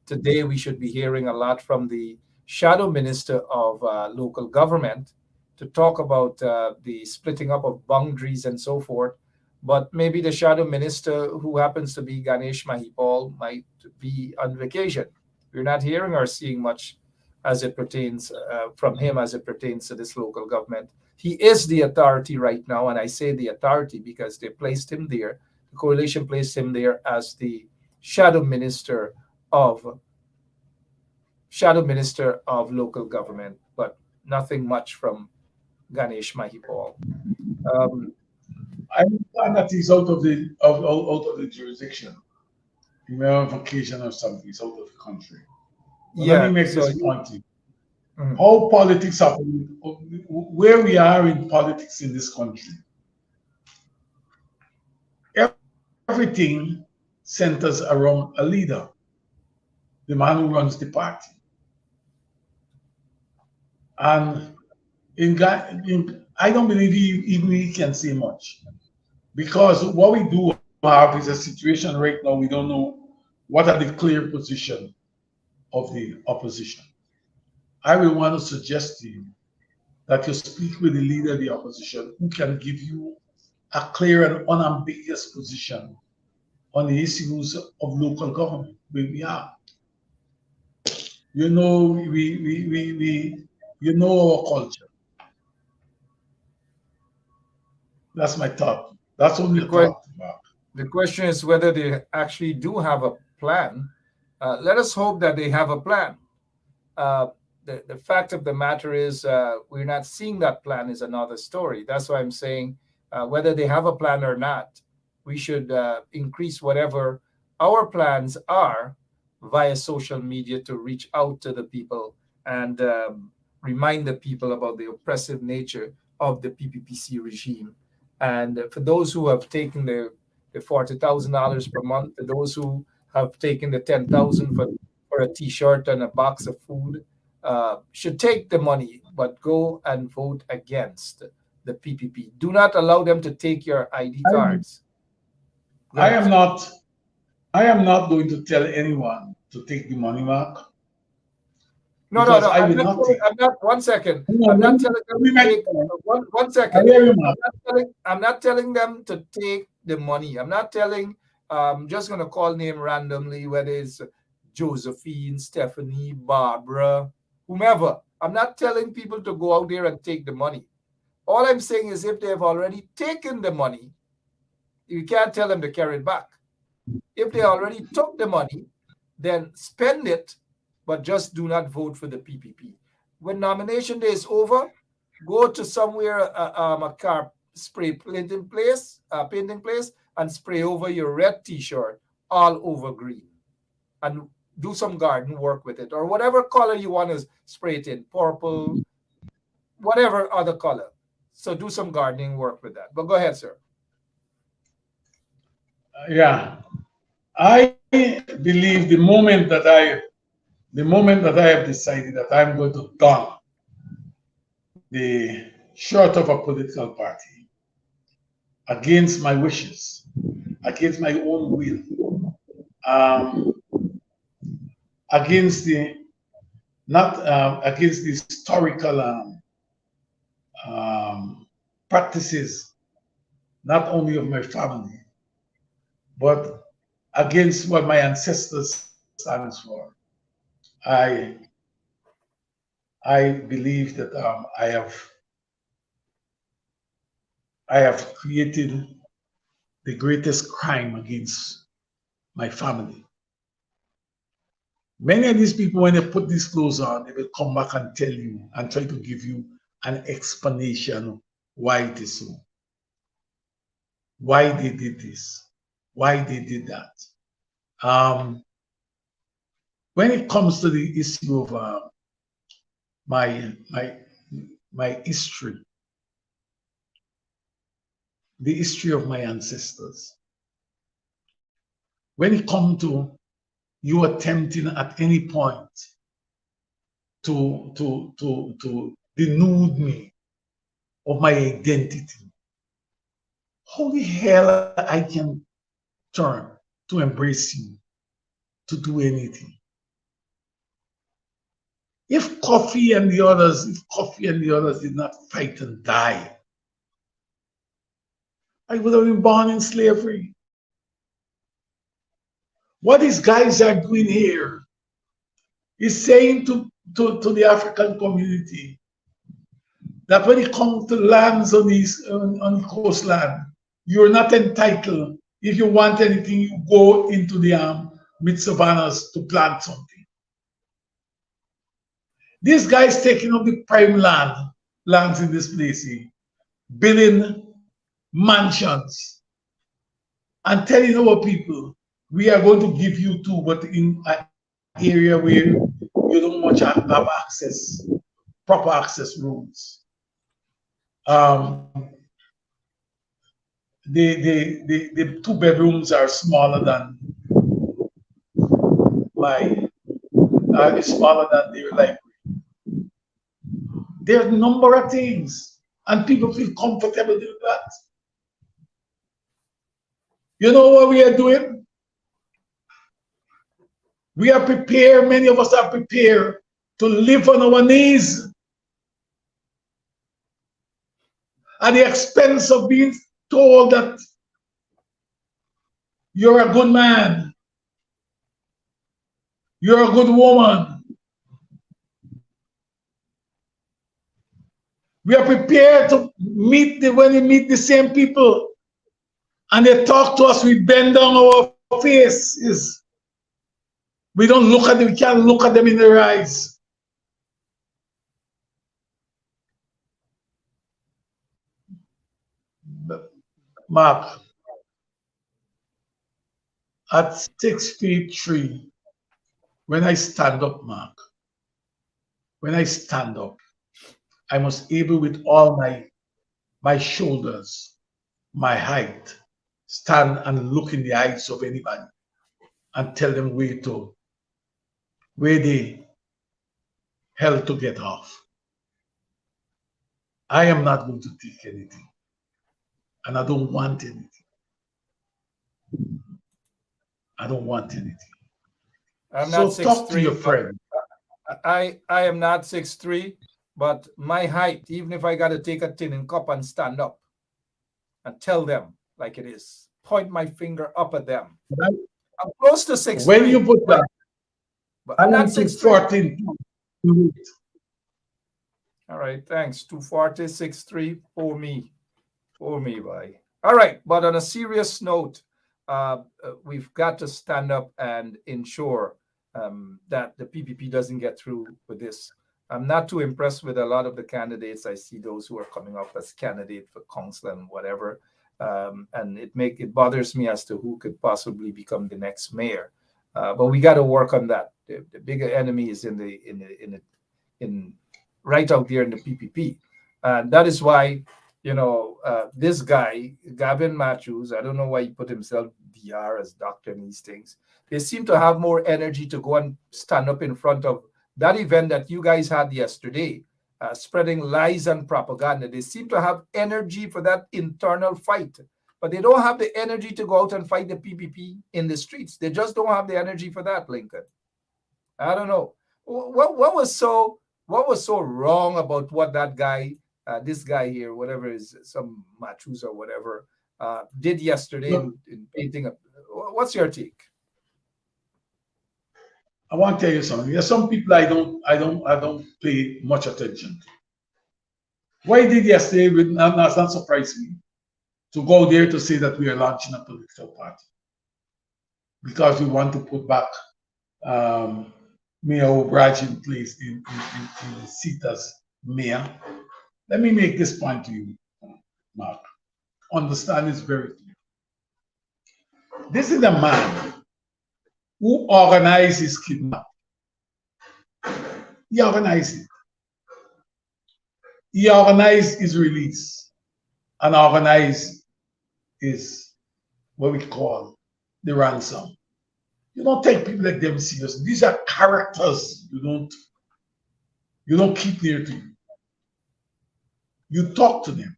Today, we should be hearing a lot from the shadow minister of local government to talk about the splitting up of boundaries and so forth. But maybe the shadow minister, who happens to be Ganesh Mahipal, might be on vacation. We're not hearing or seeing much as it pertains from him as it pertains to this local government. He is the authority right now, and I say the authority because they placed him there. The coalition placed him there as the shadow minister of local government, but nothing much from Ganesh Mahipal. I understand that he's out of the jurisdiction. He may have a vacation or something. He's out of the country. But let me make this point. How politics are, where we are in politics in this country, everything centers around a leader, the man who runs the party. And I don't believe even he can say much, because what we do have is a situation right now. We don't know what are the clear position of the opposition. I will want to suggest to you that you speak with the leader of the opposition who can give you a clear and unambiguous position on the issues of local government where we are. You know, you know our culture. That's my thought. That's only a thought. The question is whether they actually do have a plan. Let us hope that they have a plan. The fact of the matter is we're not seeing that plan is another story. That's why I'm saying whether they have a plan or not, we should increase whatever our plans are via social media to reach out to the people and remind the people about the oppressive nature of the PPPC regime. And for those who have taken the $40,000 per month, for those who have taken the $10,000 for a T-shirt and a box of food, should take the money, but go and vote against the PPP. Do not allow them to take your ID cards. I am not going to tell anyone to take the money, Mark. No. I'm not. One second. I'm not telling them to take. One second. I'm not telling them to take the money. I'm not telling. I'm just going to call name randomly, whether it's Josephine, Stephanie, Barbara, whomever. I'm not telling people to go out there and take the money. All I'm saying is if they have already taken the money, you can't tell them to carry it back. If they already took the money, then spend it, but just do not vote for the PPP. When nomination day is over, go to somewhere, a car spray painting place, and spray over your red T-shirt all over green. And do some garden work with it, or whatever color you want to spray it in, purple, whatever other color. So do some gardening work with that. But go ahead, sir. Yeah, I believe the moment that I have decided that I'm going to don the shirt of a political party against my wishes, against my own will, against the historical practices, not only of my family, but against what my ancestors stands for. I believe that I have created the greatest crime against my family. Many of these people, when they put these clothes on, they will come back and tell you and try to give you an explanation why it is so, why they did this, why they did that. When it comes to the issue of my history, the history of my ancestors, when it comes to you attempting at any point to denude me of my identity, how the hell I can turn to embrace you, to do anything? If Kofi and the others did not fight and die, I would have been born in slavery. What these guys are doing here is saying to to the African community that when it comes to lands on on coastland, you're not entitled. If you want anything, you go into the mid savannas to plant something. These guys taking up the prime lands in this place, building mansions and telling our people, we are going to give you two, but in an area where you don't much have access, proper access roads. The 2 bedrooms are smaller than smaller than their library. There are a number of things, and people feel comfortable doing that. You know what we are doing? We are prepared, many of us are prepared to live on our knees at the expense of being told that you're a good man, you're a good woman. We are prepared to when we meet the same people and they talk to us, we bend down our faces. We don't look at them, we can't look at them in their eyes. Mark, at 6'3", when I stand up, Mark, when I stand up, I must able with all my shoulders, my height, stand and look in the eyes of anybody and tell them where they hell to get off. I am not going to take anything, and I don't want anything. I don't want anything. I'm so not 6'3", talk to your friend. I am not 6'3", but my height, even if I got to take a tin cup and stand up and tell them like it is, point my finger up at them. Right. I'm close to 6'3". When you put that, but I'm not 6'3". 14. All right, thanks. 240, 6'3" for me, boy. All right, but on a serious note, we've got to stand up and ensure that the PPP doesn't get through with this. I'm not too impressed with a lot of the candidates. I see those who are coming up as candidate for council and whatever, and it bothers me as to who could possibly become the next mayor. But we got to work on that. The bigger enemy is in right out there in the PPP, and that is why this guy Gavin Matthews. I don't know why he put himself DR as doctor and these things. They seem to have more energy to go and stand up in front of that event that you guys had yesterday, spreading lies and propaganda. They seem to have energy for that internal fight, but they don't have the energy to go out and fight the PPP in the streets. They just don't have the energy for that, Lincoln. I don't know. What was so wrong about what that guy, this guy here, whatever is some Matthews or whatever, did yesterday in painting? What's your take? I want to tell you something. There's some people I don't pay much attention to. What he did yesterday would not surprise me, to go there to say that we are launching a political party because we want to put back Mayor O'Brien in place in the seat as mayor. Let me make this point to you, Mark. Understand this very clear. This is a man who organized his kidnapping. He organized it. He organized his release and organized his, what we call, the ransom. You don't take people like them serious. These are characters you don't keep near to you. You talk to them.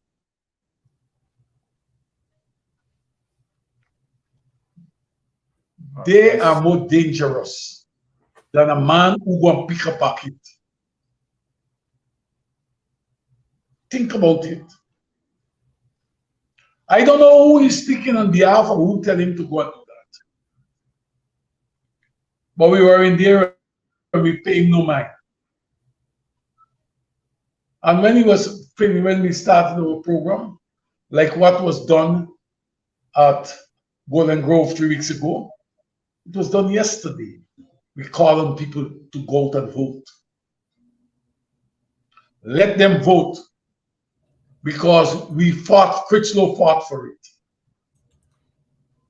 They are more dangerous than a man who go and pick a pocket. Think about it. I don't know who is speaking on behalf of who tell him to go and do that. But we were in there and we pay him no mind. And when we started our program, like what was done at Golden Grove 3 weeks ago, it was done yesterday. We call on people to go out and vote. Let them vote, because Critchlow fought for it.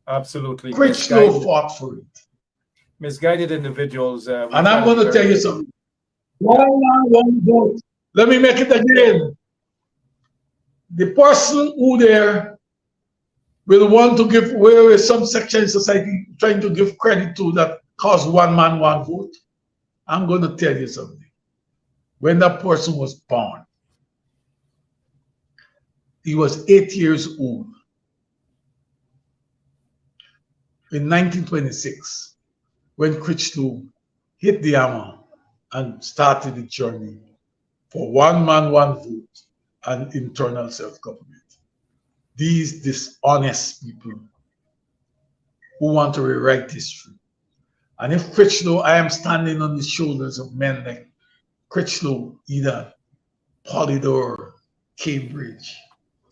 Absolutely. Critchlow fought for it. Misguided individuals. And I'm going to tell you something. One vote. Let me make it again. The person who there will want to give, where is some section in society trying to give credit to that cause one man, one vote, I'm going to tell you something. When that person was born, he was 8 years old. In 1926, when Critchlow hit the hammer and started the journey for one man, one vote and internal self-government. These dishonest people who want to rewrite history. And if Critchlow, I am standing on the shoulders of men like Critchlow, either Polydor, Cambridge,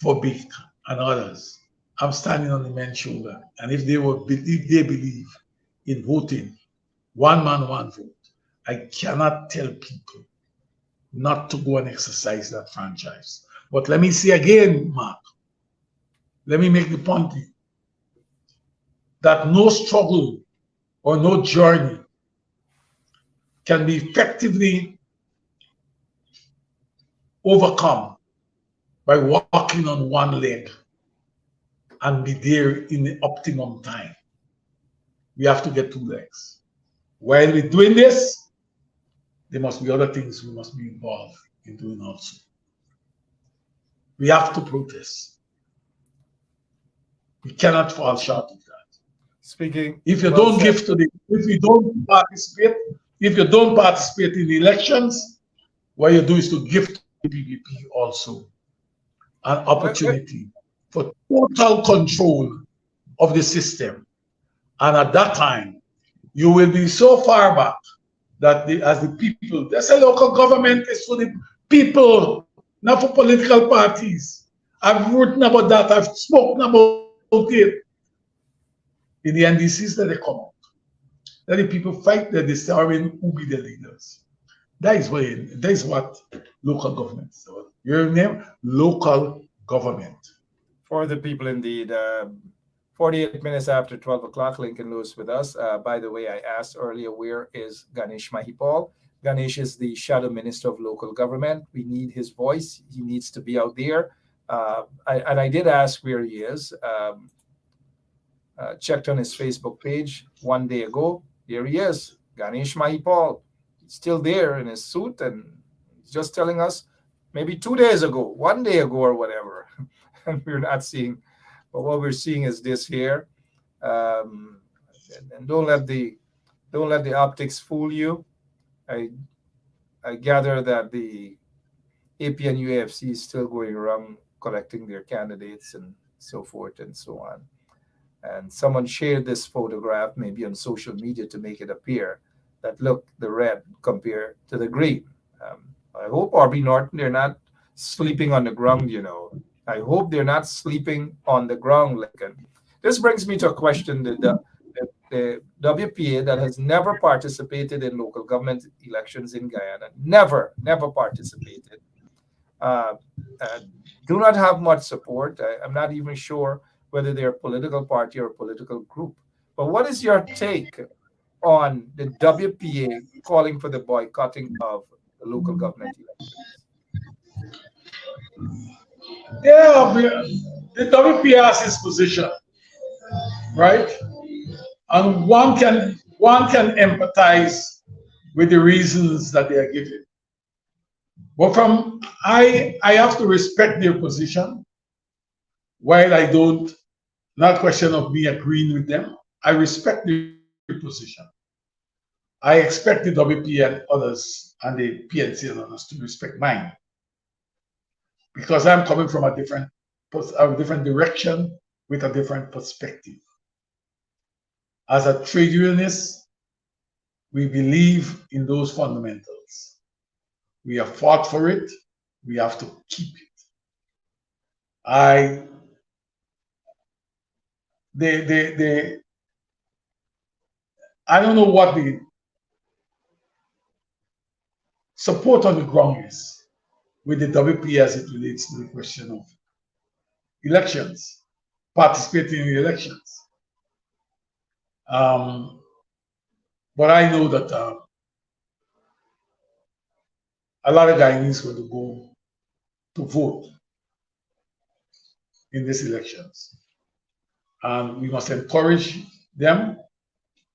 Verbeek, and others. I'm standing on the men's shoulder. And if they believe in voting, one man, one vote, I cannot tell people not to go and exercise that franchise. But let me say again, Mark, let me make the point that no struggle or no journey can be effectively overcome by walking on one leg and be there in the optimum time. We have to get two legs. While we're doing this, there must be other things we must be involved in doing also. We have to protest. We cannot fall short of that. Speaking. If you don't give to the, if you don't participate in the elections, what you do is to give to the PPP also an opportunity for total control of the system. And at that time, you will be so far back that as the people, they say local government is for the people, not for political parties. I've written about that, I've spoken about it. In the NDCs that they come out, let the people fight, that they determine who be the leaders. That is what local government is about. Your name, local government. For the people indeed. 48 minutes after 12 o'clock, Lincoln Lewis with us. By the way, I asked earlier, where is Ganesh Mahipal? Ganesh is the Shadow Minister of Local Government. We need his voice. He needs to be out there. I did ask where he is. Checked on his Facebook page one day ago. Here he is, Ganesh Mahipal. He's still there in his suit, and he's just telling us maybe 2 days ago, 1 day ago, or whatever. And we're not seeing. But what we're seeing is this here, and don't let the optics fool you. I gather that the APN UAFC is still going around collecting their candidates and so forth and so on. And someone shared this photograph maybe on social media to make it appear that look, the red compared to the green. I hope RB Norton, they're not sleeping on the ground, you know. I hope they're not sleeping on the ground, Lincoln. This brings me to a question. The WPA that has never participated in local government elections in Guyana, never participated, do not have much support. I'm not even sure whether they're a political party or a political group. But what is your take on the WPA calling for the boycotting of the local government elections? Yeah, the WPA has its position, right? And one can empathize with the reasons that they are giving. But I have to respect their position. While I don't, not question of me agreeing with them, I respect their position. I expect the WPA and others and the PNC and others to respect mine, because I'm coming from a different direction with a different perspective. As a trade unionist, we believe in those fundamentals. We have fought for it. We have to keep it. I don't know what the support on the ground is with the WP as it relates to the question of elections, participating in elections. But I know that a lot of Guyanese going to go to vote in these elections. And we must encourage them,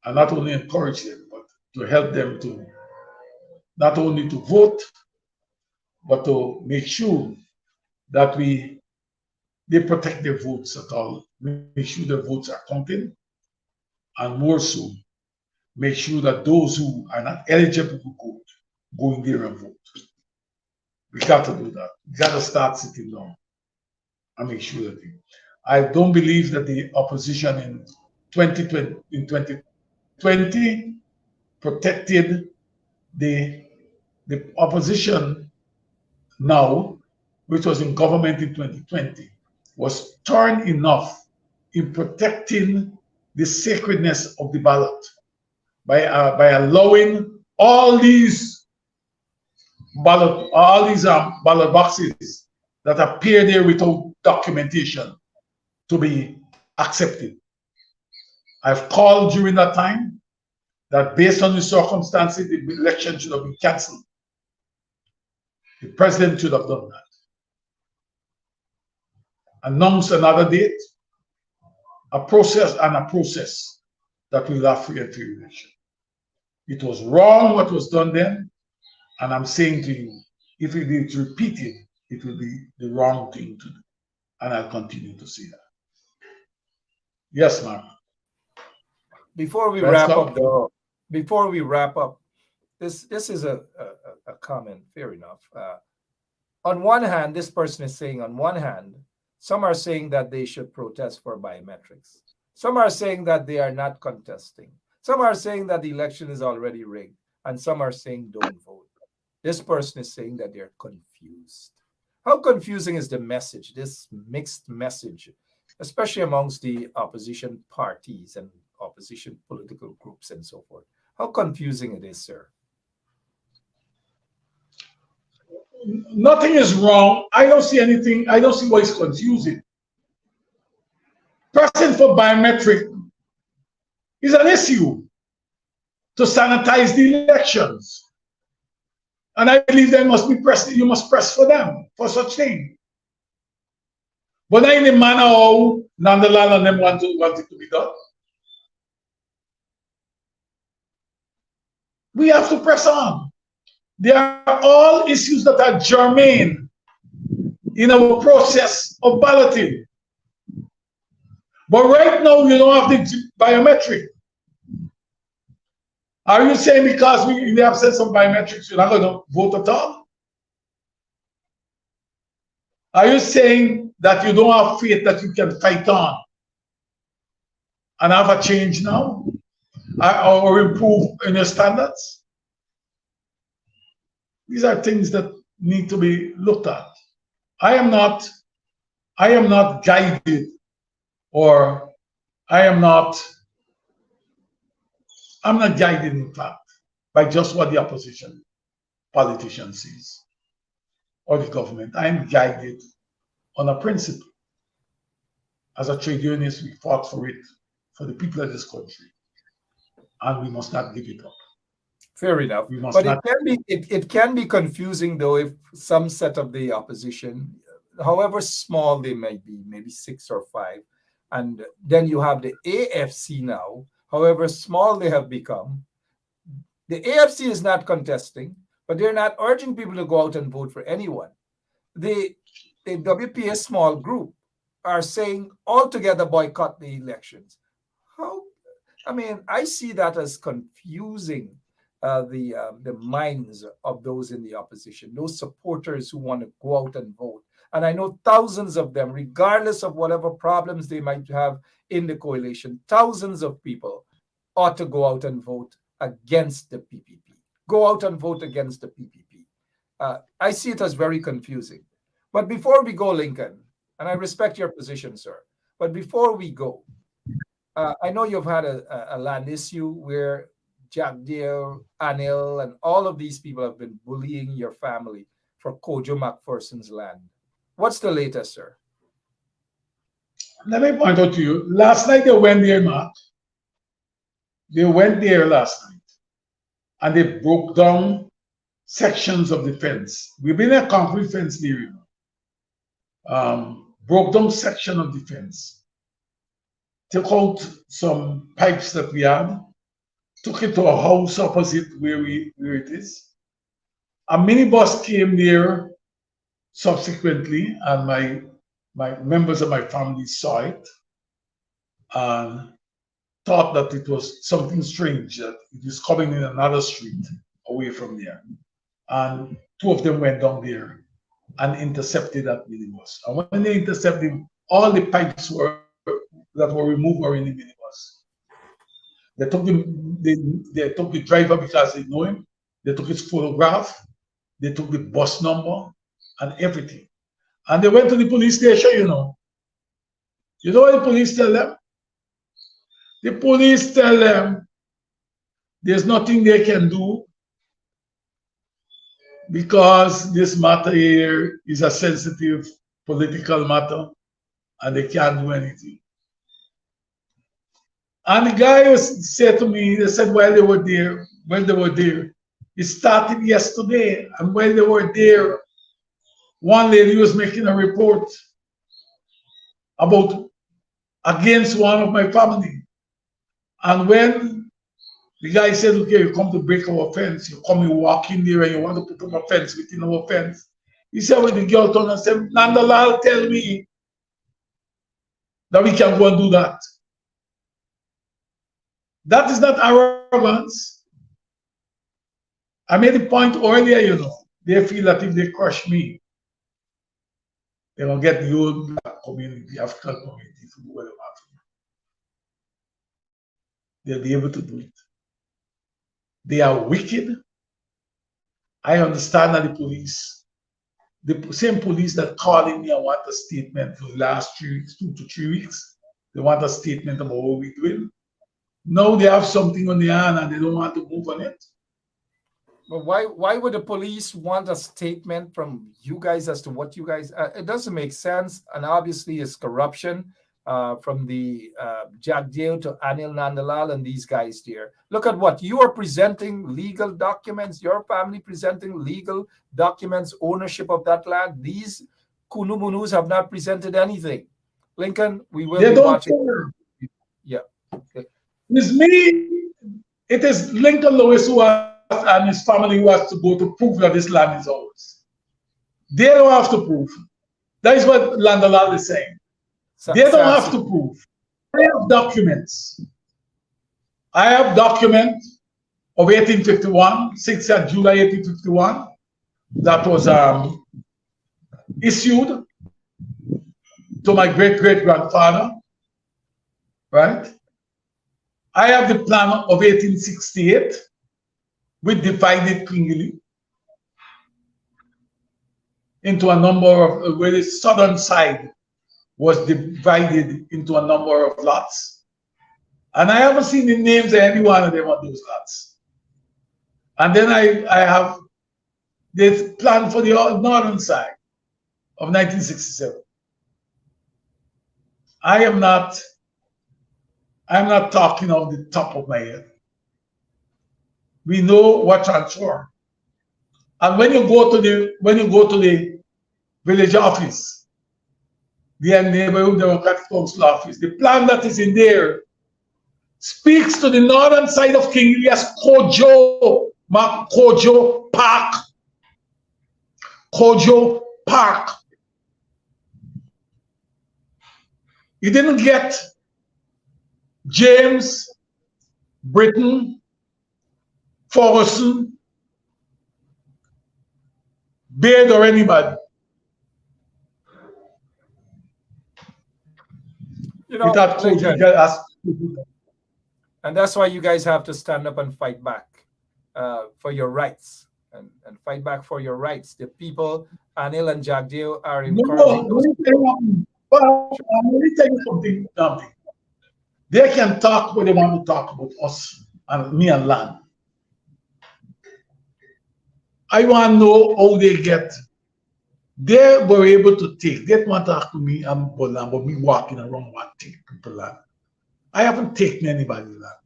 and not only encourage them, but to help them to not only to vote, but to make sure that they protect their votes at all, make sure their votes are counted, and more so, make sure that those who are not eligible to vote go in there and vote. We got to do that. We got to start sitting down and make sure that I don't believe that the opposition in 2020 protected the opposition now, which was in government in 2020, was stern enough in protecting the sacredness of the ballot by allowing all these ballot boxes that appear there without documentation to be accepted. I've called during that time that based on the circumstances, the election should have been cancelled. The president should have done that. Announce another date, a process that will have free and fair election. It was wrong what was done then, and I'm saying to you, if it is repeated, it will be the wrong thing to do. And I'll continue to say that. Yes, ma'am. Before we wrap up, though, this is a comment, fair enough. On one hand, this person is saying, on one hand, some are saying that they should protest for biometrics. Some are saying that they are not contesting. Some are saying that the election is already rigged. And some are saying don't vote. This person is saying that they're confused. How confusing is the message, this mixed message, especially amongst the opposition parties and opposition political groups and so forth? How confusing it is, sir? Nothing is wrong. I don't see anything. I don't see why it's confusing. Pressing for biometric is an issue to sanitize the elections. And I believe they must be pressed. You must press for them for such thing. But not in the manner how Nandaland and them want it to be done. We have to press on. They are all issues that are germane in our process of balloting. But right now, you don't have the biometric. Are you saying because in the absence of biometrics, you're not going to vote at all? Are you saying that you don't have faith that you can fight on and have a change now or improve in your standards? These are things that need to be looked at. I am not guided, or I'm not guided, in fact, by just what the opposition politician sees or the government. I am guided on a principle. As a trade unionist, we fought for it, for the people of this country, and we must not give it up. Fair enough. But it can be confusing, though, if some set of the opposition, however small they might be, maybe 6 or 5, and then you have the AFC now, however small they have become. The AFC is not contesting, but they're not urging people to go out and vote for anyone. The WPS small group are saying altogether boycott the elections. How? I mean, I see that as confusing the minds of those in the opposition, those supporters who want to go out and vote. And I know thousands of them, regardless of whatever problems they might have in the coalition, thousands of people ought to go out and vote against the PPP. Go out and vote against the PPP. I see it as very confusing. But before we go, Lincoln, and I respect your position, sir, but before we go, I know you've had a land issue where Jack Deere, Anil, and all of these people have been bullying your family for Kojo McPherson's land. What's the latest, sir? Let me point out to you, last night they went there, Mark. They went there last night and they broke down sections of the fence. We've been a concrete fence there, you know. Broke down section of the fence. Took out some pipes that we had. Took it to a house opposite where it is. A minibus came there subsequently, and my members of my family saw it and thought that it was something strange, that it was coming in another street away from there. And two of them went down there and intercepted that minibus. And when they intercepted, all the pipes that were removed were in the minibus. They took the driver because they know him. They took his photograph. They took the bus number and everything. And they went to the police station, you know. You know what the police tell them? The police tell them there's nothing they can do because this matter here is a sensitive political matter and they can't do anything. And the guy said to me, they said while they were there, it started yesterday, and while they were there, one lady was making a report against one of my family. And when the guy said, okay, you come to break our fence, you walk in there and you want to put up a fence within our fence. He said, when the girl turned and said, Nandalal, tell me that we can go and do that. That is not arrogance. I made the point earlier, you know, they feel that if they crush me, they will get the whole black community, the African community to do what they want to do. They'll be able to do it. They are wicked. I understand that the same police that calling me and want a statement for the last 3 weeks, 2 to 3 weeks, they want a statement about what we're doing. Now they have something on their hand and they don't want to move on it. But why would the police want a statement from you guys as to what you guys? It doesn't make sense, and obviously it's corruption from the Jack Deere to Anil Nandalal and these guys there. Look at what you are presenting: legal documents. Your family presenting legal documents, ownership of that land. These Kunumunus have not presented anything. Lincoln, we will be watching. Care. Yeah. Okay. It's me. It is Lincoln Lewis who and his family who has to go to prove that this land is ours. They don't have to prove. That is what Nandalal is saying. They don't have to prove. I have documents. I have documents of 1851, 6th of July 1851, that was issued to my great-great-grandfather, right? I have the plan of 1868, which divided Kwingili into a number of, where the southern side was divided into a number of lots. And I haven't seen the names of any one of them on those lots. And then I have this plan for the northern side of 1967. I'm not talking off the top of my head. We know what transfer. And when you go to the village office, the neighborhood Democratic Council office, the plan that is in there speaks to the northern side of Kwingili as Kojo Park. Kojo Park. You didn't get James, Britain, Ferguson, Baird, or anybody. You know, and that's why you guys have to stand up and fight back for your rights. and fight back for your rights. The people, Anil and Jagdeo, are No, encouraging those. let me tell you something. They can talk what they want to talk about us and me and land. I want to know how they get. They were able to take. They want to talk to me and Bolan, but me walking around want to take people land. I haven't taken anybody land.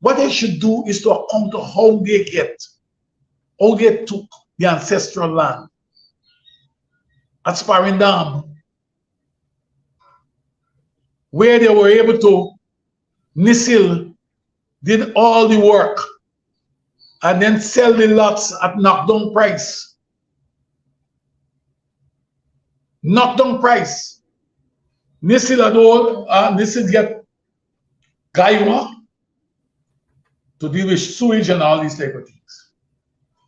What they should do is to account to how they took the ancestral land at Sparring Dam, where they were able to, Nisil did all the work and then sell the lots at knockdown price. Knockdown price. Nisil had all, Nisil get Gaiwa to deal with sewage and all these type of things.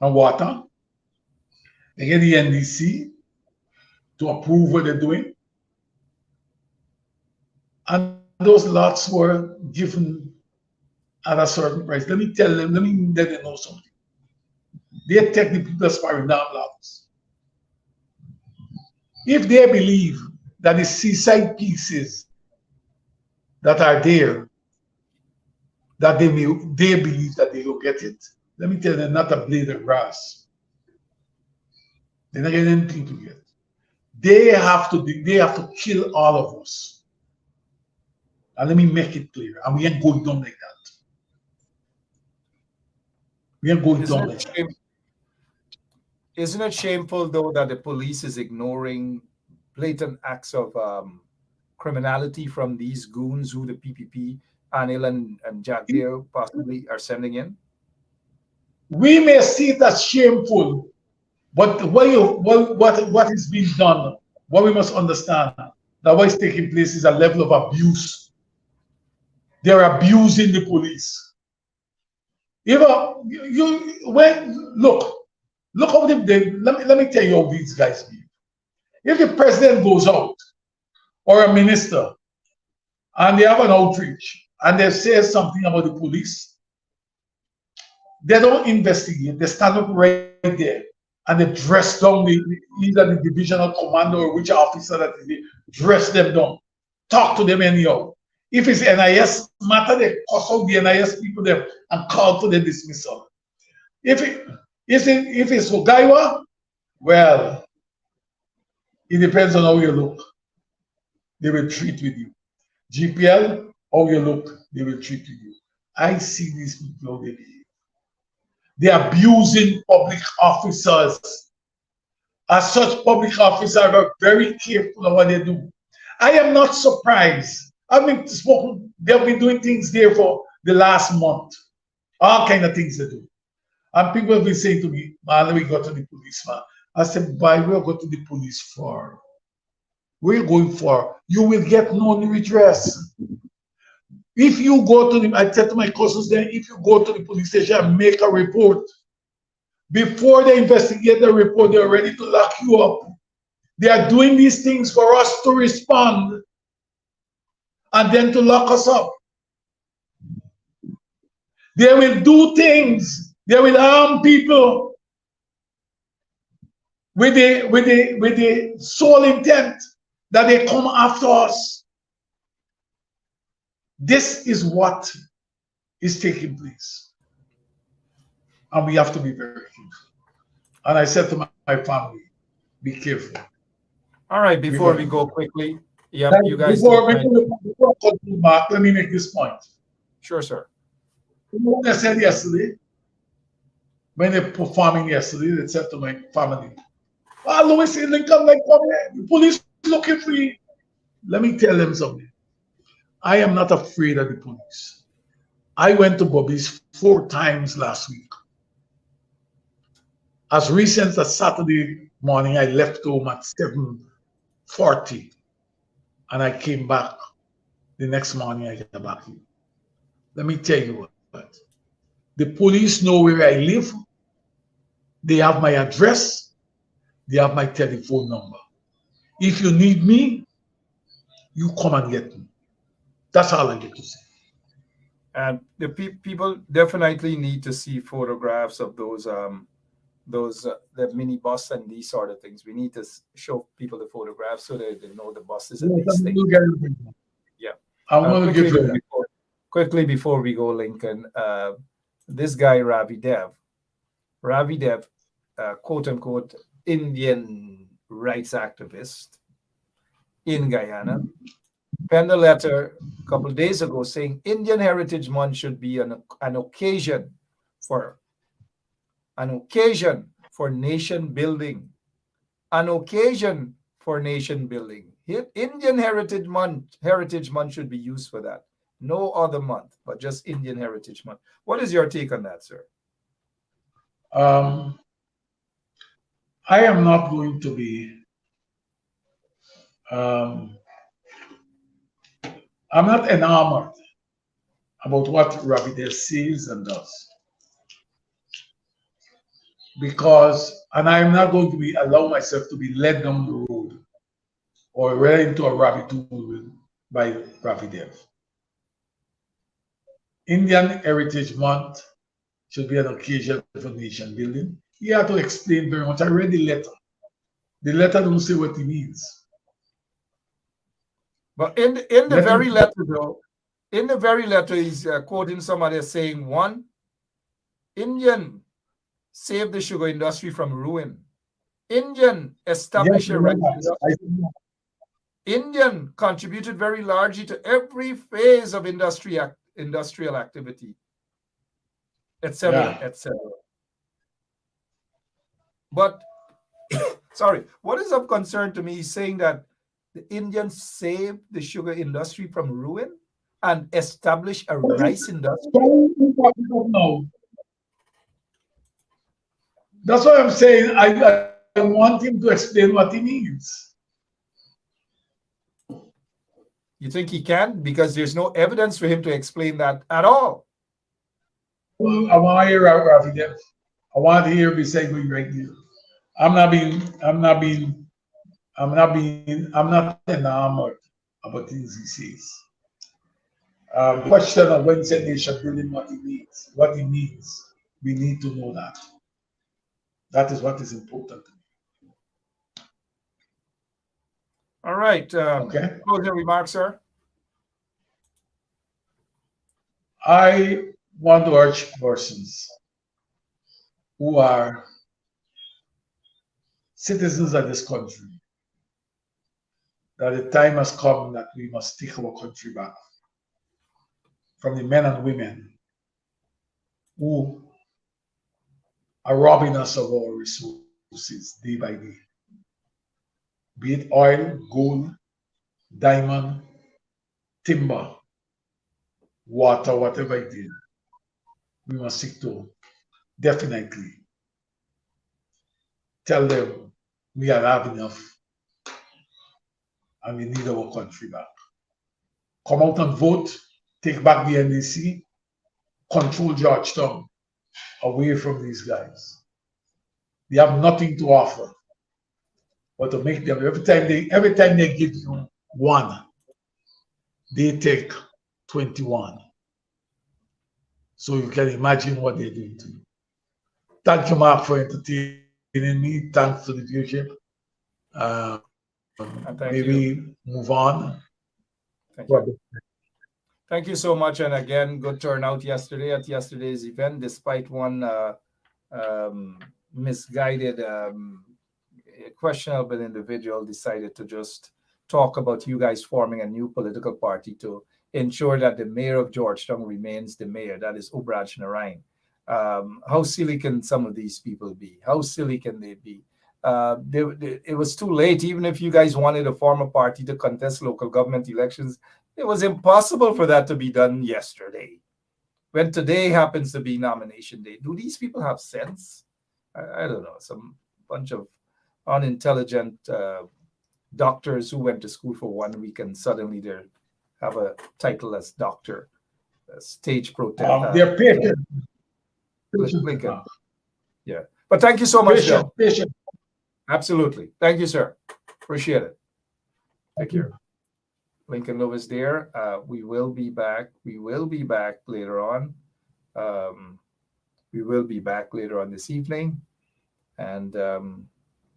And water. They get the NDC to approve what they're doing. And those lots were given at a certain price. Let me tell them, let them know something. They take the people Sparring Dam lots. If they believe that the seaside pieces that are there, that they believe that they will get it, let me tell them, not a blade of grass. They're not getting anything to get. They have to kill all of us. And let me make it clear, and we ain't going down like that. We ain't going down like that. Isn't it shameful, though, that the police is ignoring blatant acts of criminality from these goons who the PPP, Anil and Jagdeo possibly are sending in? We may see it as shameful, but what is being done, what we must understand, that what is taking place is a level of abuse. They're abusing the police. Look how let me tell you how these guys behave. If the president goes out or a minister and they have an outreach and they say something about the police, they don't investigate. They stand up right there and they dress down either the divisional commander or which officer that is, dress them down, talk to them anyhow. If it's NIS matter, they cuss out the NIS people there and call for the dismissal. If it's Ogaiwa, well, it depends on how you look. They will treat with you. GPL, how you look, they will treat with you. I see these people how they behave. They're abusing public officers. As such, public officers are very careful of what they do. I am not surprised. They've been doing things there for the last month. All kind of things they do. And people have been saying to me, man, let me go to the police, man. I said, why will go to the police for? We're going for. You will get no redress. If you go to the, I said to my cousins there, if you go to the police station and make a report, before they investigate the report, they're ready to lock you up. They are doing these things for us to respond and then to lock us up. They will do things. They will harm people with the sole intent that they come after us. This is what is taking place. And we have to be very careful. And I said to my family, be careful. All right, before we go quickly, yeah, you guys. Before I continue, Mark, let me make this point. Sure, sir. You know what I said yesterday? When they performing yesterday, they said to my family, Louis Lincoln, like, the police looking for you. Let me tell them something. I am not afraid of the police. I went to Bobby's 4 times last week. As recent as Saturday morning, I left home at 7:40 and I came back. The next morning, I got back here. Let me tell you what. The police know where I live. They have my address. They have my telephone number. If you need me, you come and get me. That's all I get to say. And the people definitely need to see photographs of those those the mini bus and these sort of things. We need to show people the photographs so that they know the buses and these things. Yeah. I'm going to give you that. Quickly before we go, Lincoln, this guy Ravi Dev, quote unquote Indian rights activist in Guyana, penned a letter a couple of days ago saying Indian Heritage Month should be an occasion for nation building. An occasion for nation building. Indian Heritage Month should be used for that. No other month, but just Indian Heritage Month. What is your take on that, sir? I am not going to be. I'm not enamored about what Ravi Dev says and does, and I'm not going to allow myself to be led down the road or right into a rabbit hole by Ravi Dev. Indian Heritage Month should be an occasion for nation building. He had to explain very much. I read the letter. The letter don't say what it means. But in the very letter, though, he's quoting somebody as saying, one, Indian saved the sugar industry from ruin. Indian established a rice industry. Indian contributed very largely to every phase of industrial activity, etc., etc. But sorry, what is of concern to me is saying that the Indians saved the sugar industry from ruin and established a rice industry. No. That's what I'm saying. I want him to explain what he means. You think he can? Because there's no evidence for him to explain that at all. Well, I want to hear Ravi Dev. I want to hear me say right here. I'm not enamored about things he says. The question of when he said nation building, what he means, we need to know that. That is what is important. All right. Okay. Closing remarks, sir. I want to urge persons who are citizens of this country that the time has come that we must take our country back from the men and women who are robbing us of our resources day by day, be it oil, gold, diamond, timber, water, whatever it is. We must seek to definitely tell them we have enough and we need our country back. Come out and vote, take back the NDC, control Georgetown away from these guys. They have nothing to offer but to make them every time they give you one, they take 21. So you can imagine what they're doing to you. Thank you, Mark, for entertaining me. Thanks to the viewership. Maybe move on. Thank you so much. And again, good turnout yesterday at yesterday's event, despite one misguided, questionable individual decided to just talk about you guys forming a new political party to ensure that the mayor of Georgetown remains the mayor. That is Obraj Narain. How silly can some of these people be? How silly can they be? It was too late. Even if you guys wanted to form a party to contest local government elections, it was impossible for that to be done yesterday. When today happens to be nomination day, do these people have sense? I don't know. Some bunch of unintelligent doctors who went to school for 1 week and suddenly they have a title as doctor. Stage protest. They're patient. Lincoln. Yeah. But thank you so much, Joe. Patient. Absolutely. Thank you, sir. Appreciate it. Take care. Lincoln Lewis there. We will be back. We will be back later on. We will be back later on this evening. And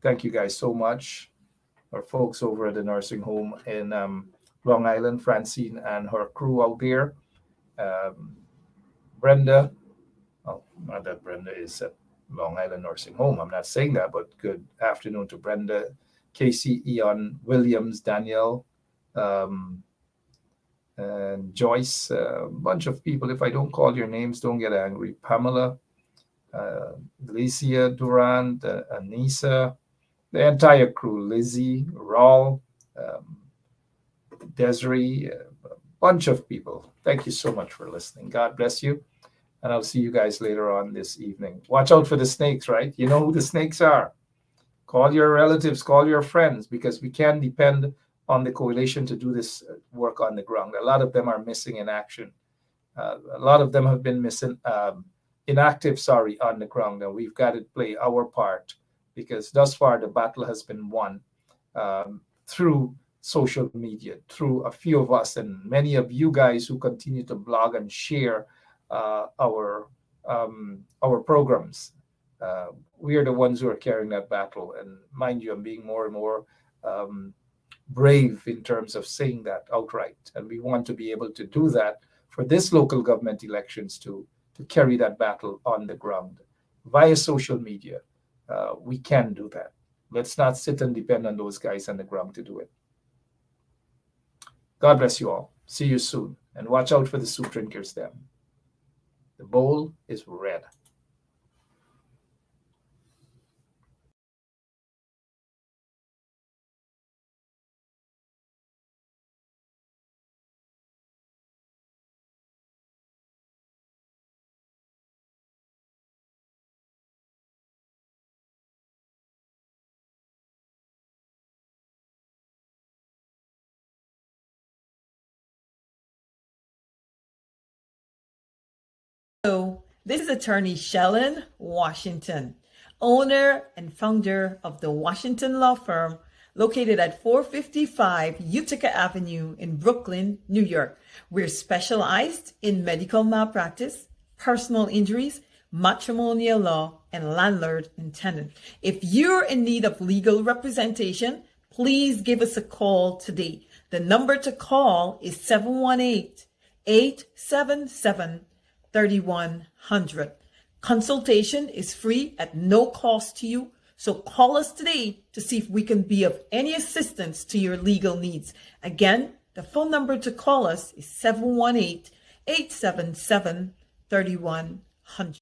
thank you guys so much. Our folks over at the nursing home in Long Island, Francine and her crew out there. Brenda, oh, not that Brenda is at Long Island Nursing Home. I'm not saying that, but good afternoon to Brenda, Casey, Eon, Williams, Danielle, and Joyce, a bunch of people. If I don't call your names, don't get angry. Pamela, Alicia Durant, Anissa, the entire crew, Lizzie, Raul, Desiree, a bunch of people. Thank you so much for listening. God bless you. And I'll see you guys later on this evening. Watch out for the snakes, right? You know who the snakes are. Call your relatives, call your friends, because we can depend on the coalition to do this work on the ground. A lot of them are missing in action. A lot of them have been inactive, on the ground. And we've got to play our part, because thus far the battle has been won through social media, through a few of us and many of you guys who continue to blog and share our programs. We are the ones who are carrying that battle. And mind you, I'm being more and more brave in terms of saying that outright. And we want to be able to do that for this local government elections to carry that battle on the ground via social media. We can do that. Let's not sit and depend on those guys on the ground to do it. God bless you all. See you soon. And watch out for the soup drinkers then. The bowl is red. Hello, this is attorney Shellen Washington, owner and founder of the Washington Law Firm, located at 455 Utica Avenue in Brooklyn, New York. We're specialized in medical malpractice, personal injuries, matrimonial law, and landlord and tenant. If you're in need of legal representation, please give us a call today. The number to call is 718-877-3100. Consultation is free at no cost to you. So call us today to see if we can be of any assistance to your legal needs. Again, the phone number to call us is 718-877-3100.